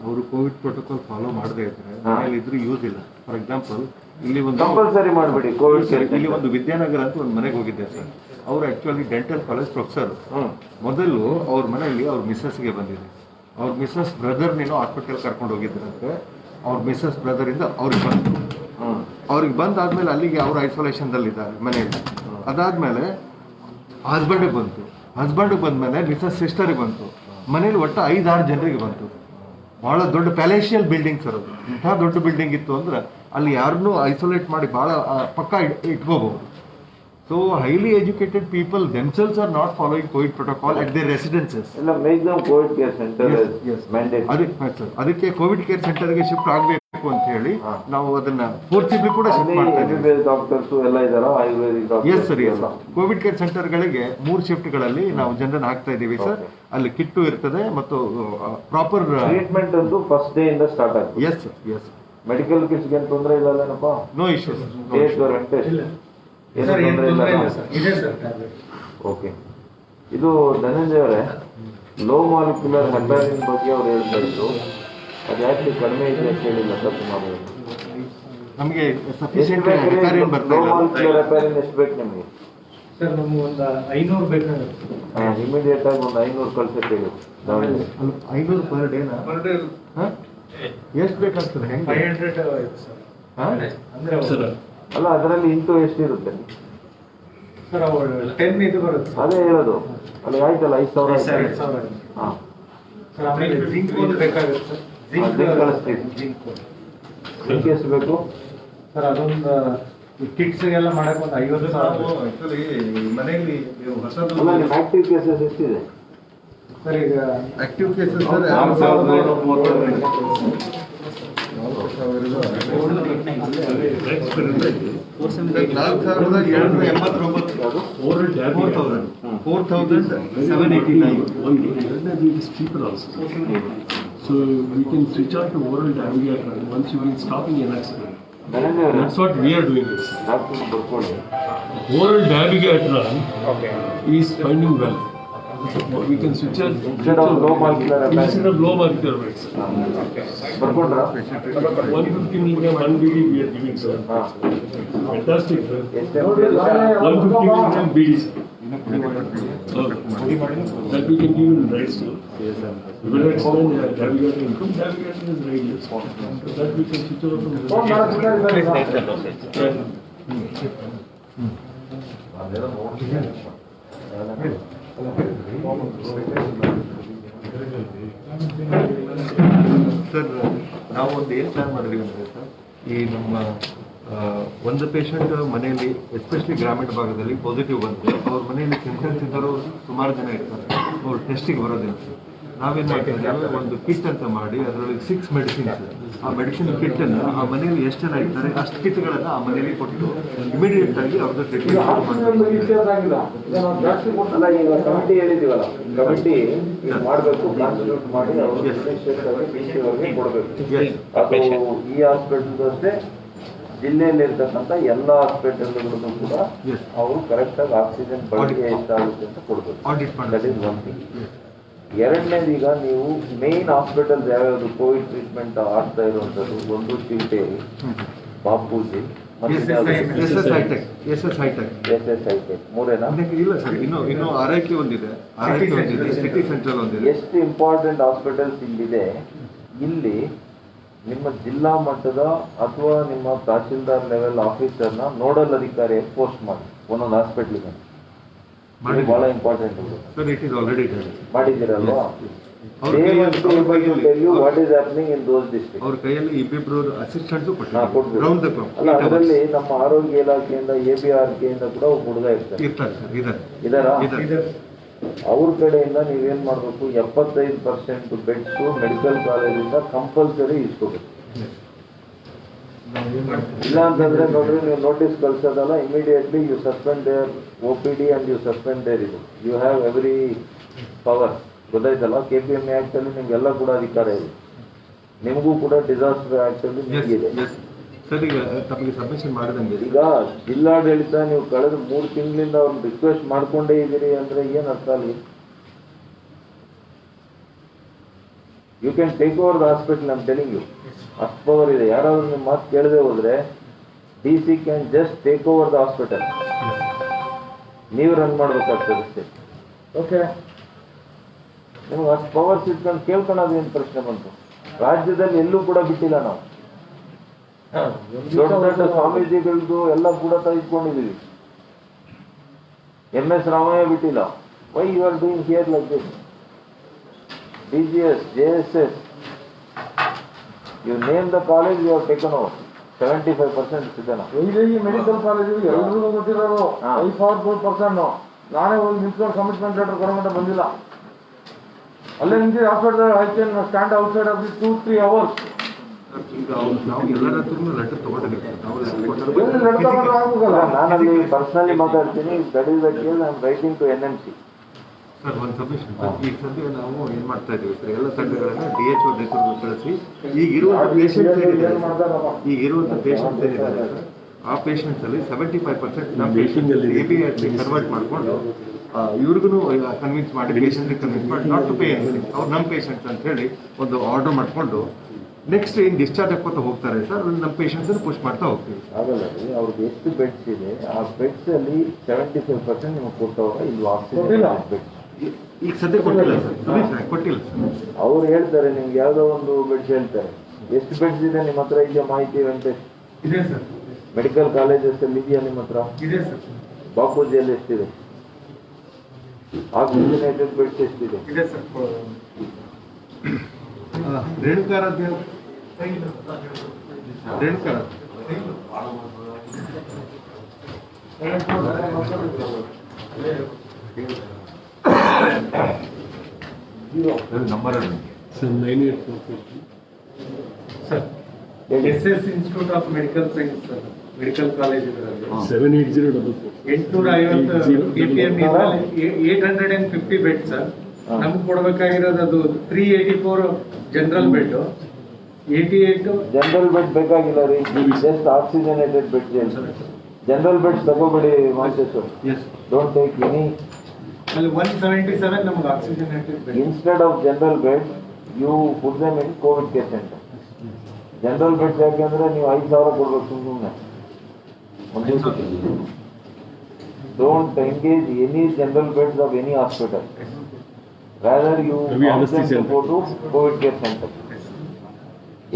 ಅವರು ಕೋವಿಡ್ ಪ್ರೋಟೋಕಾಲ್ ಫಾಲೋ ಮಾಡದೇ ಇದ್ರೆ ಮನೇಲಿ ಇದ್ರು ಯೂಸ್ ಇಲ್ಲ. ಫಾರ್ ಎಕ್ಸಾಂಪಲ್ ಇಲ್ಲಿ ಒಂದು ಕಂಪಲ್ಸರಿ ಮಾಡಬೇಡಿ ಕೋವಿಡ್ ಕೇರ್. ಇಲ್ಲಿ ಒಂದು ವಿದ್ಯಾನಗರ ಅಂತ ಒಂದು ಮನೆಗೆ ಹೋಗಿದ್ದೆ ಸರ್. ಅವರು ಆಕ್ಚುಲಿ ಡೆಂಟಲ್ ಕಾಲೇಜ್ ಪ್ರೊಫೆಸರ್. ಮೊದಲು ಅವ್ರ ಮನೆಯಲ್ಲಿ ಅವ್ರ ಮಿಸ್ಸಸ್ಗೆ ಬಂದಿದೆ. ಅವ್ರ ಮಿಸ್ಸಸ್ ಬ್ರದರ್ ನೀನು ಹಾಸ್ಪಿಟಲ್ ಕರ್ಕೊಂಡು ಹೋಗಿದ್ರಂತೆ. ಅವ್ರ ಮಿಸ್ಸಸ್ ಬ್ರದರ್ ಇಂದ ಅವ್ರಿಗೆ ಬಂತು. ಅವ್ರಿಗೆ ಬಂದಾದ್ಮೇಲೆ ಅಲ್ಲಿಗೆ ಅವ್ರ ಐಸೋಲೇಷನ್ದಲ್ಲಿದ್ದಾರೆ ಮನೆಯಲ್ಲಿ. ಅದಾದ್ಮೇಲೆ ಹಸ್ಬೆಂಡಿಗೆ ಬಂತು. ಹಸ್ಬೆಂಡಿಗೆ ಬಂದ್ಮೇಲೆ ಮಿಸ್ಸಸ್ ಸಿಸ್ಟರಿಗೆ ಬಂತು. ಮನೇಲಿ ಒಟ್ಟು 5-6 ಜನರಿಗೆ ಬಂತು. ಬಹಳ ದೊಡ್ಡ ಪ್ಯಾಲೇಷಿಯಲ್ ಬಿಲ್ಡಿಂಗ್ ಸರ್ ಅದು. ಇಂಥ ದೊಡ್ಡ ಬಿಲ್ಡಿಂಗ್ ಇತ್ತು ಅಂದ್ರೆ ಅಲ್ಲಿ ಯಾರನ್ನೂ ಐಸೋಲೇಟ್ ಮಾಡಿ ಬಹಳ ಪಕ್ಕ ಇಟ್ಕೋಬಹುದು. So highly educated people themselves are not following COVID protocol at their residences. ಎಲ್ಲ make them Covid care centre mandate. ಅದಕ್ಕೆ ಕೋವಿಡ್ ಕೇರ್ ಸೆಂಟರ್ ಗೆ ಶಿಫ್ಟ್ ಆಗಬೇಕು ಅಂತ ಹೇಳಿ ನಾವು ಅದನ್ನ ಫೋರ್ಸಿಬ್ಲಿ ಕೂಡ ಶಿಫ್ಟ್ ಮಾಡ್ತಾ ಇದ್ದೀವಿ. ಡಾಕ್ಟರ್ಸ್ ಎಲ್ಲ ಇದಾರ ayurvedic doctor. Yes sir. Yes covid care centre ಗಳಿಗೆ 3 ಶಿಫ್ಟ್ ಗಳಲ್ಲಿ ನಾವು ಜನರನ್ನ ಹಾಕ್ತಾ ಇದ್ದೀವಿ ಸರ್. ಅಲ್ಲಿ ಕಿಟ್ಟು ಇರ್ತದೆ ಮತ್ತು ಪ್ರಾಪರ್ ಟ್ರೀಟ್ಮೆಂಟ್ ಅಂತೂ ಫಸ್ಟ್ ಡೇ ಇಂದ ಸ್ಟಾರ್ಟ್ ಆಗ್ತದೆ. Yes sir. Yes medical kits ಏನು ತೊಂದರೆ ಇಲ್ಲಪ್ಪ? No issue sir. State government okay. ಇದು ಧನಂಜಯ ಅವರೇ, ಲೋ ಮಾಲಿಕ್ಯುಲರ್ ಹೆಪಾರಿನ್ ಬಗ್ಗೆ ಅವ್ರು ಹೇಳ್ತಾ ಇದ್ರು. ಅದು ಯಾಕೆ ಕಡಿಮೆ ಇದೆ ಅಂತ ಹೇಳಿಲ್ಲ ತಪ್ಪು ಮಾಡೋದು. ನಮಗೆ ಸಫಿಷಿಯಂಟ್ ಹೆಪಾರಿನ್ ಬರ್ತಾ ಲೋ ಇಲ್ಲ. ಮಾಲಿಕ್ಯುಲರ್ ಹೆಪಾರಿನ್ ಎಷ್ಟು ಬೇಕು ನಿಮಗೆ? ಸರ್ ನಮ್ಗೆ ಒಂದು 500 ಬೇಕಾಗುತ್ತೆ. ಇಮಿಡಿಯೇಟ್ ಆಗಿ ಒಂದು 500 ಕಳ್ಸಕ್ಕೆ ಹೇಳಿ. 500 ಪರ್ ಡೇನಾ? ಎಷ್ಟು ಬೇಕಾಗ್ತದೆ? 500 ಅಂದ್ರೆ ಸರ್ ಅಲ್ಲ, ಅದರಲ್ಲಿ ಇಂಟು ಎಷ್ಟಿರುತ್ತೆ ಸರ್ 10 ಇದು ಬರುತ್ತೆ. ಅದೇ ಹೇಳೋದು. ಅಲ್ಲಿ ಆಯ್ತಲ್ಲ 5,000. ಹಾಂ ಸರ್ ಆಮೇಲೆ ಜಿಂಕ್ ಒಂದು ಬೇಕಾಗುತ್ತೆ ಸರ್. ಕಳಿಸ್ತೀವಿ. ಜಿಂಕ್ ಎಷ್ಟು ಬೇಕು ಸರ್? ಅದೊಂದು ಈ ಕಿಟ್ಸ್ಗೆಲ್ಲ ಮಾಡಕ್ ಒಂದು 50,000 ಆಕ್ಚುಲಿ ಮನೆಯಲ್ಲಿ ನೀವು ಹೊಸದು ಆಕ್ಟಿವ್ ಕೇಸಸ್ ಎಷ್ಟಿದೆ ಸರ್ ಈಗ active cases sir 4,789. It is cheaper also. So we can switch on to oral Dabigatran once you've been stopping an accident. That's what we are doing. Oral Dabigatran is finding well. We can switch it instead of low molecular weights. 150 milligram 1 BD we are giving, sir. Fantastic, sir. 150 milligram BD, sir. That we can give in right still. We will explain Dabigatran income. Dabigatran is radius. So that we can switch over from the sir ನಾವು ಒಂದು ಏನು plan ಮಾಡಿದ್ವಿ ಅಂದರೆ sir ಈ ನಮ್ಮ ಒಂದು patient ಮನೆಯಲ್ಲಿ especially ಗ್ರಾಮೀಣ ಭಾಗದಲ್ಲಿ ಪಾಸಿಟಿವ್ ಬಂದರೆ ಅವ್ರ ಮನೆಯಲ್ಲಿ ಸಿಂಪ್ಟಮ್ಸ್ ಇದ್ದರೂ ಸುಮಾರು ಜನ ಇರ್ತಾರೆ, ಅವ್ರು ಟೆಸ್ಟಿಗೆ ಬರೋದಿಲ್ಲ ಸರ್. ನಾವೇನು ಮಾಡ್ತಿದ್ದೇವೆ, ಒಂದು ಕಿಟ್ ಅಂತ ಮಾಡಿ ಅದರೊಳಗೆ 6 ಮೆಡಿಸಿನ್ಸ್, ಆ ಮೆಡಿಸಿನ್ ಕಿಟ್ಟನ್ನು ಆ ಮನೆಯಲ್ಲಿ ಎಷ್ಟು ಜನ ಇರ್ತಾರೆ ಅಷ್ಟು ಕಿಟ್ಗಳನ್ನು ಆ ಮನೆಯಲ್ಲಿ ಕೊಟ್ಟು ಇಮಿಡಿಯೇಟ್ ಆಗಿ ಅವ್ರದ್ದು ಟ್ರೀಟ್ಮೆಂಟ್ ಅಲ್ಲ. ಈಗ ಕಮಿಟಿ ಹೇಳಿದೀವಲ್ಲ, ಕಮಿಟಿ ಮಾಡಬೇಕು, ಕಾನ್ಸ್ಟಿಟ್ಯೂಟ್ ಮಾಡಿ ಅವ್ರಿಗೆ ಕೊಡಬೇಕು. ಅದು ಈ ಹಾಸ್ಪಿಟಲ್ ಅಷ್ಟೇ, ಜಿಲ್ಲೆಯಲ್ಲಿ ಇರ್ತಕ್ಕಂಥ ಎಲ್ಲ ಹಾಸ್ಪಿಟಲ್ಗಳಿಗೂ ಕೂಡ ಅವರು ಕರೆಕ್ಟ್ ಆಗಿ ಆಕ್ಸಿಜನ್ ಬಳಕೆ ಎಷ್ಟಾಗುತ್ತೆ ಅಂತ ಕೊಡ್ಬೇಕು. That is one thing. ಎರಡನೇದು, ಈಗ ನೀವು ಮೇನ್ ಹಾಸ್ಪಿಟಲ್ಸ್ ಯಾವ್ಯಾವುದು ಕೋವಿಡ್ ಟ್ರೀಟ್ಮೆಂಟ್ ಆಗ್ತಾ ಇರುವಂಥದ್ದು, ಒಂದು ಚಿಲ್ಟೇರಿ, ಬಾಪೂಜಿ, ಎಸ್ ಎಸ್ ಹೈಟೆಕ್ ಮೂರೇನಾ? ಇಲ್ಲ ಸರ್, ಇನ್ನು ಆರೈಕೆ ಒಂದಿದೆ, ಸಿಟಿ ಸೆಂಟ್ರಲ್ ಒಂದಿದೆ. ಎಷ್ಟು ಇಂಪಾರ್ಟೆಂಟ್ ಹಾಸ್ಪಿಟಲ್ಸ್ ಇಲ್ಲಿದೆ, ಇಲ್ಲಿ ನಿಮ್ಮ ಜಿಲ್ಲಾ ಮಟ್ಟದ ಅಥವಾ ನಿಮ್ಮ ತಹಶೀಲ್ದಾರ್ ಲೆವೆಲ್ ಆಫೀಸರ್ನ ನೋಡಲ್ ಅಧಿಕಾರಿ ಪೋಸ್ಟ್ ಮಾಡಿ ಒಂದೊಂದು ಹಾಸ್ಪಿಟ್ಲಿಗೆ. ಬಹಳ important sir. It is already ಮಾಡಿದ್ದೀರಲ್ವಾ? What is happening in those district. ಅವ್ರ ಕೈಯಲ್ಲಿ ಇಬ್ಬಿಬ್ರು ಅಸಿಸ್ಟೆಂಟ್ಸ್ ಅಲ್ಲ, ಅದರಲ್ಲಿ ನಮ್ಮ ಆರೋಗ್ಯ ಇಲಾಖೆಯಿಂದ ABRKಯಿಂದ ಕೂಡ ಒಬ್ಬ ಹುಡುಗ ಇದ್ದಾರಾ? ಅವ್ರ ಕಡೆಯಿಂದ ನೀವೇನ್ ಮಾಡ್ಬೇಕು, 75% ಬೆಡ್ಸ್ ಮೆಡಿಕಲ್ ಕಾಲೇಜಿಂದ ಕಂಪಲ್ಸರಿ ಇಸ್ಕೋಬೇಕು. ಇಲ್ಲ ಅಂತಂದ್ರೆ ನೋಡ್ರಿ, ನೀವು ನೋಟಿಸ್ ಕಳ್ಸೋದಲ್ಲ, immediately you suspend there OPD and you suspend there ಇದು. You have every power. ಗೊತ್ತಾಯ್ತಲ್ಲ, KPMA ಆಕ್ಟ್ ಅಲ್ಲಿ ನಿಮ್ಗೆಲ್ಲ ಕೂಡ ಅಧಿಕಾರ ಇದೆ. ನಿಮಗೂ ಕೂಡ ಡಿಸಾಸ್ಟರ್ ಆಕ್ಟ್ ಅಲ್ಲಿ ಇದೆ. ಸರ್, ಈಗ ತಮಗೆ ಸಬ್ಮಿಷನ್ ಮಾಡಿದಂಗೆ ಈಗ ಜಿಲ್ಲಾಡಳಿತ ನೀವು ಕಳೆದ 3 ತಿಂಗಳಿಂದ ಅವ್ರನ್ನ ರಿಕ್ವೆಸ್ಟ್ ಮಾಡ್ಕೊಂಡೇ ಇದ್ದೀರಿ ಅಂದ್ರೆ ಏನ್ ಅರ್ಥ ಅಲ್ಲಿ? You can take over the hospital, I'm telling you. ಅಷ್ಟು ಪವರ್ ಇದೆ. ಯಾರಾದ್ರೂ ನಿಮ್ಮ ಮಾತು ಕೇಳದೆ ಹೋದ್ರೆ DC can just take over the hospital. ನೀವು ರನ್ ಮಾಡ್ಬೇಕಾಗ್ತದೆ ಅಷ್ಟೇ. ಓಕೆ, ನಿಮ್ಗೆ ಅಷ್ಟು ಪವರ್ಸ್ ಇಟ್ಕೊಂಡು ಕೇಳ್ಕೊಳ್ಳೋದು ಏನು ಪ್ರಶ್ನೆ ಬಂತು? ರಾಜ್ಯದಲ್ಲಿ ಎಲ್ಲೂ ಕೂಡ ಬಿಟ್ಟಿಲ್ಲ ನಾವು. ದೊಡ್ಡ ದೊಡ್ಡ ಸ್ವಾಮೀಜಿಗಳದ್ದು ಎಲ್ಲ ಕೂಡ ತೆಗೆದುಕೊಂಡಿದ್ದೀವಿ. MS ರಾಮಯ್ಯ ಬಿಟ್ಟಿಲ್ಲ. Why you are doing here like this? DGS, JSS, you name the college, you have taken over. 75% ಸಿದ್ಧನ. ಮೆಡಿಕಲ್ ಕಾಲೇಜ್ ಎಲ್ರಿಗೂ ಗೊತ್ತಿರೋರು 5% ನಾನೇ ಒಂದು ನಿಂತ್ಕೊಂಡು ಕಮಿಟ್ಮೆಂಟ್ ಲೆಟರ್ ಕೊಡೋಮಟ್ಟ ಬಂದಿಲ್ಲ. ಅಲ್ಲೇ ನಿಂತಿದೆ hospital. I can stand outside of the 2-3 hours. ನಾವು ಎಲ್ಲರ ಹತ್ರನೂ ಲೆಟರ್ ತಗೊಂಡಿದ್ದೀವಿ. ನಾನಲ್ಲಿ ಪರ್ಸನಲಿ ಮಾತಾಡ್ತೀನಿ. That is the case I am writing to NMC. Sir, ಒಂದು ಸಬ್ಮಿಷನ್. ಈಗ ಸದ್ಯ ನಾವು ಏನ್ ಮಾಡ್ತಾ ಇದ್ದೀವಿ ಸರ್, ಎಲ್ಲ ತಂಡಗಳನ್ನ DHO ನೇತೃತ್ವ ಕಳಿಸಿ ಈಗಿರುವಂತ ಪೇಷಂಟ್ಸ್ ಏನಿದ್ದಾರೆ ಆ ಪೇಷಂಟ್ಸ್ ಅಲ್ಲಿ 75% ನಮ್ಮ ಪೇಷಂಟ್ ABRK ಕನ್ವರ್ಟ್ ಮಾಡ್ಕೊಂಡು ಇವ್ರಿಗೂ ಕನ್ವಿನ್ಸ್ ಮಾಡಿ, ಪೇಷಂಟ್ ಕನ್ವಿನ್ಸ್ ಮಾಡಿ ನಾಟ್ ಟು ಪೇ ಎನಿಥಿಂಗ್, ಅವ್ರು ನಮ್ಮ ಪೇಷಂಟ್ಸ್ ಅಂತ ಹೇಳಿ ಒಂದು ಆರ್ಡರ್ ಮಾಡ್ಕೊಂಡು ನೆಕ್ಸ್ಟ್ ಏನು ಡಿಸ್ಚಾರ್ಜ್ ಹಾಕೋತಾ ಹೋಗ್ತಾರೆ ಸರ್, ನಮ್ಮ ಪೇಷಂಟ್ಸ್ ಪುಷ್ ಮಾಡ್ತಾ ಹೋಗ್ತೀವಿ. ಆಗಲ್ಲ ರೀ, ಅವ್ರಿಗೆ ಎಷ್ಟು ಬೆಡ್ಸ್ ಇದೆ ಆ ಬೆಡ್ಸ್ ಅಲ್ಲಿ 75% ನಿಮಗೆ ಕೊಟ್ಟವ್ರ ಇಲ್ವಾ? ಬೆಡ್ಸ್ ಈಗ ಸದ್ಯ ಕೊಟ್ಟಿಲ್ಲ ಸರ್, ಕೊಟ್ಟಿಲ್ಲ ಸರ್. ಅವ್ರು ಹೇಳ್ತಾರೆ ನಿಮ್ಗೆ ಯಾವ್ದೋ ಒಂದು ಬೆಡ್ಸ್ ಹೇಳ್ತಾರೆ. ಎಷ್ಟು ಬೆಡ್ಸ್ ಇದೆ ನಿಮ್ಮ ಹತ್ರ? ಇದೆಯಾ ಮಾಹಿತಿ ವೆಂಕಟೇಶ್? ಇದೆ ಸರ್. ಮೆಡಿಕಲ್ ಕಾಲೇಜಸ್ ಅಲ್ಲಿ ಇದೆಯಾ ನಿಮ್ಮ ಹತ್ರ? ಇದೆ ಸರ್. ಬಾಪೂಜಿಯಲ್ಲಿ ಎಷ್ಟಿದೆ? ಆಕ್ಸಿಜನೇಟೆಡ್ ಬೆಡ್ಸ್ ಎಷ್ಟಿದೆ? ಇದೆ sir. Renukaradhya number sir 9844 sir SS institute of medical science sir medical college ಇದರಲ್ಲಿ 78044 850 KPM 850 ಬೆಡ್ ಸರ್. ನಮ್ಗೆ ಕೊಡ್ಬೇಕಾಗಿರೋದು ಅದು 384 ಜನರಲ್ ಬೆಡ್, 88 ಜನರಲ್ ಬೆಡ್ ಬೇಕಾಗಿಲ್ಲ ರೀ, just oxygenated bed general bed ತಗೋಬೇಡಿ ಮಾಸ್ಟರ್. Don't take any. ಅಲ್ಲಿ 177 ನಮ್ಗೆ oxygenated bed. Instead of general bed you put them in Covid care centre. General bed ಯಾಕೆಂದ್ರೆ ನೀವು 5,000 ಕೊಡ್ಬೇಕು ಸುಮ್ಮನೆ ಒಂದು ದಿವಸಕ್ಕೆ. Don't engage any general beds of any hospital. Rather you go to Covid care centre.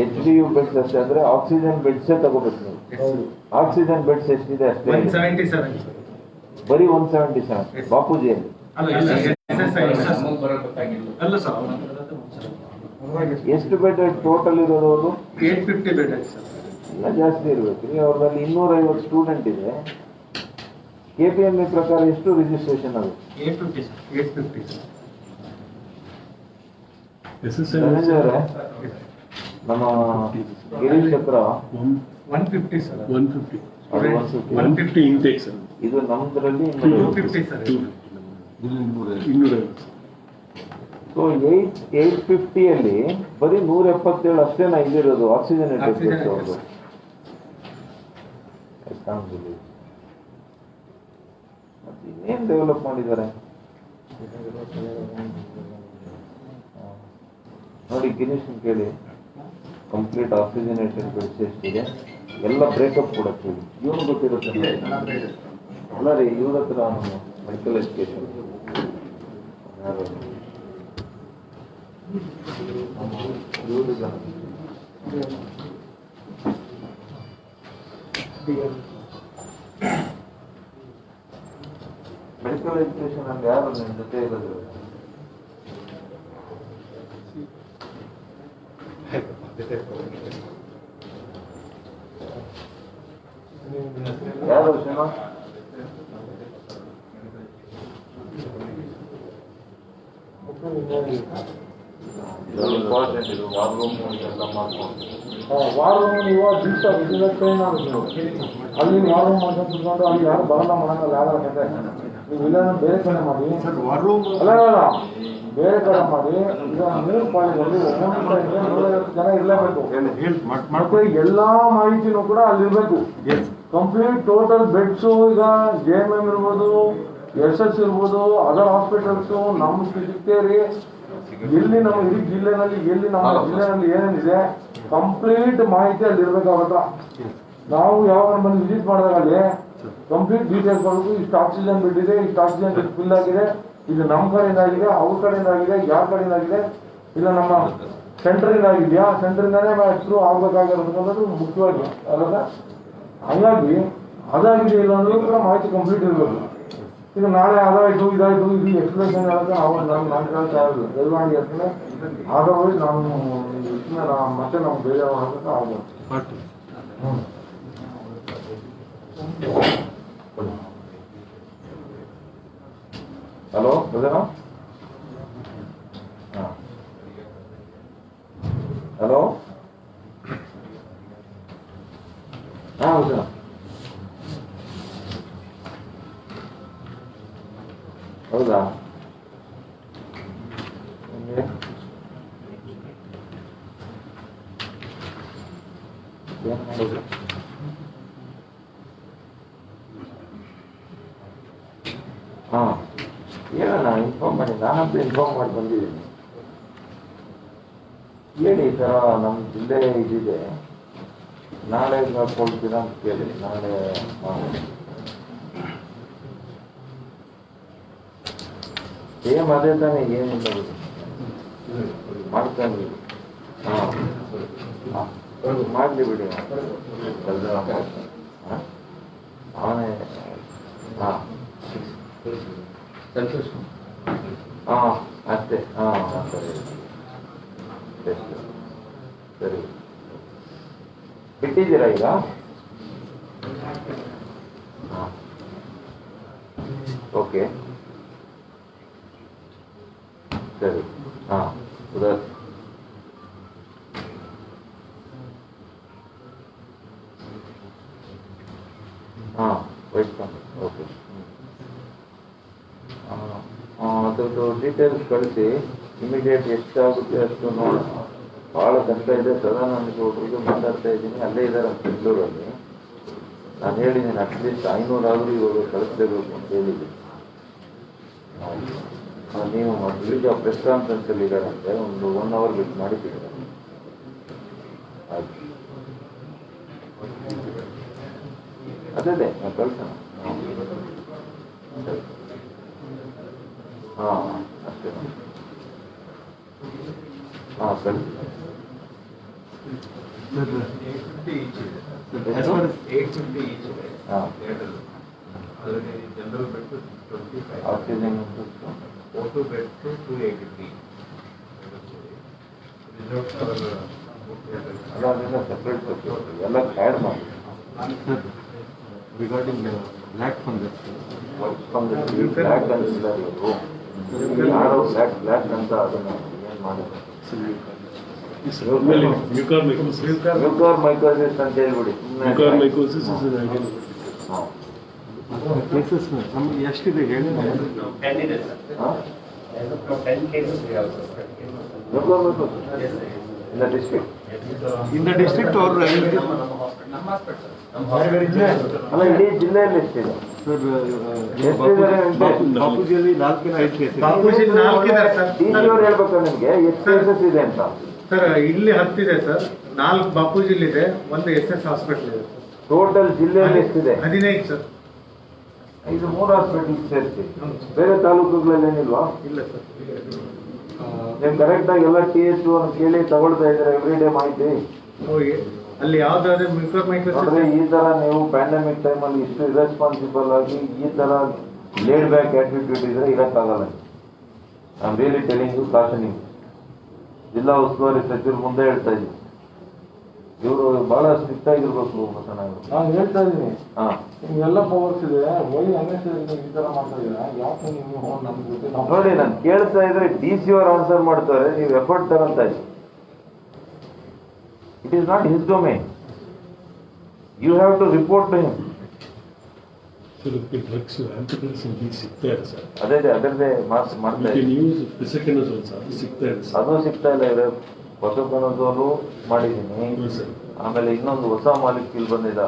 HDU beds ಅಷ್ಟೇ, ಅಂದ್ರೆ oxygen ಬೆಡ್ಸೇ ತಗೋಬೇಕು ನೀವು. ಆಕ್ಸಿಜನ್ ಬೆಡ್ಸ್ ಎಷ್ಟಿದೆ ಅಷ್ಟೇ, 177 ಬರೀ 177 ಬಾಪೂಜಿಯಲ್ಲಿ. ಅಲ್ಲ ಸರ್, ಎಷ್ಟು ಬೆಡ್ ಟೋಟಲ್ ಇರೋದು ಅವರು? 850 ಬೆಡ್ ಸರ್. ಎಲ್ಲ ಜಾಸ್ತಿ ಇರಬೇಕು. ನೀವು ಅವ್ರಲ್ಲಿ 250 ಸ್ಟೂಡೆಂಟ್ ಇದೆ. KPME ಪ್ರಕಾರ ಎಷ್ಟು ರಿಜಿಸ್ಟ್ರೇಷನ್ ಆಗುತ್ತೆ? 850 ಸರ್. 850 ಸರ್. ಧನಂಜಯ ನಮ್ಮ ಗಿರೀಶ್ ಹತ್ರ 150 ಸರ್. 150 intake sir. ಇದು ನಮ್ದ್ರಲ್ಲಿ 250 ಸರ್. 250. ಸೊ 850 ಅಲ್ಲಿ ಬರೀ 177 ಅಷ್ಟೇನಾ ಇಲ್ಲಿರೋದು ಆಕ್ಸಿಜನೇಟೆಡ್ ಬೆಡ್ಸ್ ಅವ್ರದ್ದು? ಮತ್ತೆ ಇನ್ನೇನು ಡೆವಲಪ್ ಮಾಡಿದ್ದಾರೆ ನೋಡಿ. ಗಿರೀಶ್ ಕೇಳಿ, ಕಂಪ್ಲೀಟ್ ಆಕ್ಸಿಜನೇಟೆಡ್ ಬೆಡ್ಸ್ ಎಷ್ಟಿದೆ ಎಲ್ಲ ಬ್ರೇಕಪ್ ಕೊಡಕ್ಕೆ ಹೇಳಿ. ಇವನು ಗೊತ್ತಿರುತ್ತೆ ಅಲ್ಲ ರೀ, ಇವ್ರ ಹತ್ರ ಮೆಡಿಕಲ್ ಎಜುಕೇಶನ್ ಮೆಡಿಕಲ್ ಎಜುಕೇಶನ್ ಅಲ್ಲಿ ಯಾರು ನಿಮ್ಮ ಜೊತೆ ಇರೋದು? ಯಾರು ಶನೋ? ಇಂಪಾರ್ಟೆಂಟ್ ಇದು ವಾರ್ ರೂಮ್ ಎಲ್ಲ ಮಾಡ್ಕೊಂಡು. ವಾರ್ ರೂಮ್ ಇವಾಗ ಟ್ರೈನ್ ಆಗುತ್ತೆ. ಅಲ್ಲಿ ವಾರ್ ರೂಮ್ ಮಾಡ್ಕೊಂಡು ಕುತ್ಕೊಂಡು ಅಲ್ಲಿ ಯಾರು ಬರಲ್ಲ ಮಾಡಂಗಲ್ಲ. ಯಾರಾಗುತ್ತೆ ನೀವು ಇಲ್ಲ ಬೇರೆ ಕಡೆ ಮಾಡಿ. ಅಲ್ಲ ಬೇರೆ ಕಡೆ ಮಾಡಿ. ಈಗ 3 ಕಾಲೇಜಲ್ಲಿ ಒಮ್ಮೊಂದು 150 ಜನ ಇರಲೇಬೇಕು. ಮತ್ತೆ ಎಲ್ಲಾ ಮಾಹಿತಿನೂ ಕೂಡ ಅಲ್ಲಿರ್ಬೇಕು. ಕಂಪ್ಲೀಟ್ ಟೋಟಲ್ ಬೆಡ್ಸು ಈಗ JMM ಇರ್ಬೋದು, SS ಇರ್ಬೋದು, ಅದರ್ ಹಾಸ್ಪಿಟಲ್ಸು ನಮ್ಮ ಸಿಗ್ತೇರಿ ಎಲ್ಲಿ ನಮ್ಮ ಇಡೀ ಜಿಲ್ಲೆನಲ್ಲಿ ಎಲ್ಲಿ ನಮ್ಮ ಜಿಲ್ಲೆನಲ್ಲಿ ಏನೇನಿದೆ ಕಂಪ್ಲೀಟ್ ಮಾಹಿತಿ ಅಲ್ಲಿ ಇರ್ಬೇಕಾಗತ್ತ. ನಾವು ಯಾವಾಗ ಬಂದು ವಿಸಿಟ್ ಮಾಡಿದಾಗ ಅಲ್ಲಿ ಕಂಪ್ಲೀಟ್ ಡೀಟೇಲ್ಸ್ ಮಾಡಬೇಕು. ಇಷ್ಟು ಆಕ್ಸಿಜನ್ ಬೆಡ್ ಇದೆ, ಇಷ್ಟು ಆಕ್ಸಿಜನ್ ಬೆಡ್ ಫಿಲ್ ಆಗಿದೆ, ಇದು ನಮ್ಮ ಕಡೆಯಿಂದ ಆಗಿದೆ, ಅವ್ರ ಕಡೆಯಿಂದ ಆಗಿದೆ, ಯಾರ ಕಡೆಯಿಂದ ಆಗಿದೆ, ಇಲ್ಲ ನಮ್ಮ ಸೆಂಟ್ರಿಂದ ಆಗಿದೆಯಾ, ಸೆಂಟ್ರಿಂದಾನೇ ಥ್ರೂ ಆಗ್ಬೇಕಾಗಿರೋದು ಮುಖ್ಯವಾಗಿ ಅಲ್ಲ. ಹಂಗಾಗಿ ಅದಾಗಿದೆ ಇಲ್ಲ ಅಂದ್ರೂ ಕೂಡ ಮಾಹಿತಿ ಕಂಪ್ಲೀಟ್ ಇರಬೇಕು. ಈಗ ನಾಳೆ ಅದಾಯ್ತು ಇದಾಯ್ತು ಇದು ಎಕ್ಸ್ಪ್ಲೇಷನ್ ಹೇಳಕ್ಕೆ ನಾವು ನಾನು ಕೇಳ್ತಾ ಇರೋದು ದಯವಾಗಿ ಹೇಳ್ತೀನಿ. ಅದರ್ವೈಸ್ ನಾನು ಮತ್ತೆ ನಾವು ಬೇರೆ ಮಾಡೋದಕ್ಕೆ ಆಗ್ಬೋದು. ಹಲೋ ಬದನ, ಹಲೋ ಬದನ, ಹೌದಾ? ಹಾ ಹೇಳೋಣ, ಇನ್ಫಾರ್ಮ್ ಮಾಡಿ. ನಾನಂತೂ ಇನ್ಫಾರ್ಮ್ ಮಾಡಿ ಬಂದಿದ್ದೀನಿ. ಹೇಳಿ ಈ ಥರ ನಮ್ಮ ಜಿಲ್ಲೆ ಇದಿದೆ, ನಾಳೆ ಕೊಡ್ತೀರಾ ಅಂತ ಕೇಳಿ. ನಾಳೆ ಸೇಮ್ ಅದೇ ತಾನೇ, ಏನಿಲ್ಲ ಮಾಡ್ಕೊಂಡು ಮಾಡಲಿ ಬಿಡಿ. ಅವನೇ ಅಷ್ಟೇ. ಸರಿ ಸರಿ ಬಿಟ್ಟಿದ್ದೀರಾ ಈಗ? ಓಕೆ ಸರಿ ಹಾಂ ಉದರ್ ಹಾಂ ವೈಟ್ ಓಕೆ ಅದ್ರದ್ದು ಡೀಟೇಲ್ಸ್ ಕಳಿಸಿ ಇಮಿಡಿಯೇಟ್ ಎಷ್ಟಾಗುತ್ತೆ ಅಷ್ಟು ನೋಡೋಣ. ಭಾಳ ಕಷ್ಟ ಇದೆ. ಸದಾನಂದ ಗೌಡ್ರಿಗೆ ಮಾತಾಡ್ತಾ ಇದ್ದೀನಿ, ಅಲ್ಲೇ ಇದ್ದಾರೆ ಬೆಂಗಳೂರಲ್ಲಿ. ನಾನು ಹೇಳಿದ್ದೀನಿ ಅಟ್ಲೀಸ್ಟ್ 500 ಆದರೂ ಇವಾಗ ಕಳಿಸ್ಲೇಬೇಕು ಅಂತ ಹೇಳಿದ್ದೀನಿ. ನೀವು ಈಗ ಪ್ರೆಸ್ ಕಾನ್ಫರೆನ್ಸಲ್ಲಿ ಇದ್ದಾರಂತೆ, ಒಂದು 1 hour ಬಿಟ್ಟು ಮಾಡಿದ್ದೀರ. ಆಯ್ತು ಅದೇ ನಾವು ಕಳ್ಸೋಣ. ಹಾಂ ಅಷ್ಟೇ. ಹಾಂ ಸರಿ. ಹಾಂ general bed 25, oxygen O2 bed 283. ಅಲ್ಲ ಅದೆಲ್ಲ ಸಪ್ರೇಟ್ ಎಲ್ಲ ಆ್ಯಡ್ ಮಾಡಿ. ರಿಗಾರ್ಡಿಂಗ್ ಬ್ಲ್ಯಾಕ್ ಫಂಗಸ್ ಬ್ಲ್ಯಾಕ್ ಅಂತಿಲ್ಲ ಇವರು, ಯಾರೋ ಬ್ಲ್ಯಾಕ್ ಅಂತ ಅದನ್ನು ಏನು ಮಾಡಿದ್ರು ಮ್ಯೂಕಾರ್ಮೈಕೋಸಿಸ್ ಅಂತ ಹೇಳ್ಬಿಡಿ. ಹಾಂ ಕೇಸಸ್ ನಮ್ಗೆ ಎಷ್ಟಿದೆ ಹೇಳಿ. 10 ಇದೆ ಸರ್. ಹಾಂ 10 cases we have, sir. Mucormycosis in the district. In the district ಅವ್ರ ನಮ್ಮ ಹಾಸ್ಪಿಟಲ್ ಅಲ್ಲ ಇಡೀ ಜಿಲ್ಲೆಯಲ್ಲಿ ಎಷ್ಟಿದೆ? ಸರ್ ಎಷ್ಟಿದ್ದಾರೆ ಬಾಪೂಜಿಯಲ್ಲಿ 4-5 ಕೇಸ್ ಬಾಪೂಜಿ 4 ಇದ್ದಾರೆ ಸರ್. ಅವ್ರು ಹೇಳ್ಬೇಕು ನಿಮ್ಗೆ ಎಷ್ಟು ಕೇಸಸ್ ಇದೆ ಅಂತ. ಸರ್ ಇಲ್ಲಿ 10 ಇದೆ ಸರ್, 4 ಬಾಪೂಜಿಲ್ ಇದೆ, 1 SS ಹಾಸ್ಪಿಟಲ್ ಇದೆ. ಟೋಟಲ್ ಜಿಲ್ಲೆಯಲ್ಲಿ ಎಷ್ಟಿದೆ? 15 ಸರ್. ಇದು 3 ಹಾಸ್ಪಿಟಲ್ ಸೇರಿಸಿ. ಬೇರೆ ತಾಲೂಕುಗಳಲ್ಲಿ ಏನಿಲ್ವಾ? ಇಲ್ಲ ಸರ್. ನೀವು ಕರೆಕ್ಟಾಗಿ ಎಲ್ಲ TH ಕೇಳಿ ತಗೊಳ್ತಾ ಇದ್ದೀರಾ ಎವ್ರಿ ಡೇ ಮಾಹಿತಿ? ಅಲ್ಲಿ ಯಾವ್ದಾದ್ರು ಮ್ಯೂಕೋರ್ಮೈಕೋಸಿಸ್ ನೋಡ್ರಿ, ಈ ತರ ನೀವು ಪ್ಯಾಂಡಮಿಕ್ ಟೈಮಲ್ಲಿ ಇಷ್ಟು ಇರೆಸ್ಪಾನ್ಸಿಬಲ್ ಆಗಿ ಈ ತರ ಲೇಡ್ ಬ್ಯಾಕ್ ಆಟಿಟ್ಯೂಡ್ ಇದ್ರೆ ಇರಕ್ಕಾಗಲ್ಲ. I am really telling you, cautioning. ಜಿಲ್ಲಾ ಉಸ್ತುವಾರಿ ಸಚಿವರು ಮುಂದೆ ಹೇಳ್ತಾ ಇದ್ದೀನಿ, ಇವರು ಬಹಳ ಸ್ಟ್ರಿಕ್ಟ್ ಆಗಿರ್ಬೇಕು ಬಸವಣ್ಣ. ನಾನು ಹೇಳ್ತಾ ಇದ್ದೀನಿ, ಹಾಂ ನಿಮ್ಗೆಲ್ಲ ಪವರ್ಸ್ ಇದೆ, ವೈ ಅನ್ನೆಸರಿ ಈ ತರ ಮಾಡ್ತಾ ಇದ್ದೀರಾ? ಯಾಕೆ ನೀವು ನಮ್ಮ ಜೊತೆ ನೋಡಿ, ನಾನು ಕೇಳ್ತಾ ಇದ್ರೆ DC ಅವರು ಆನ್ಸರ್ ಮಾಡ್ತಾರೆ, ನೀವು ಎಫರ್ಟ್ ತಗೊಂತ ಇದ್ದೀವಿ. It is not his domain. You have to report to him. Drugs antibiotics ಸಿಗ್ತಾ ಇದೆ ಸರ್. ಅದೇ ಅದರದ್ದೇ ಮಾರ್ಕ್ಸ್ ಮಾಡ್ತಾ ಇದ್ದೀವಿ. ಅದು ಸಿಗ್ತಾ ಇದೆ ಸರ್. ಅದು ಸಿಗ್ತಾ ಇಲ್ಲ. ಇರೋ ಹೊಸಕೊನಜೋಲು ಮಾಡಿದ್ದೀನಿ. ಆಮೇಲೆ ಇನ್ನೊಂದು ಹೊಸ ಮಾಲಿಕ್ಯೂಲ್ ಬಂದಿದೆ.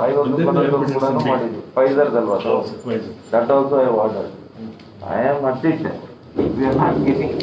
ಐವತ್ತು ಕೂಡ ಮಾಡಿದ್ವಿ. ಫೈಸರ್ದಲ್ವಾ ಅದು? That also I order. I am not it. We are not giving.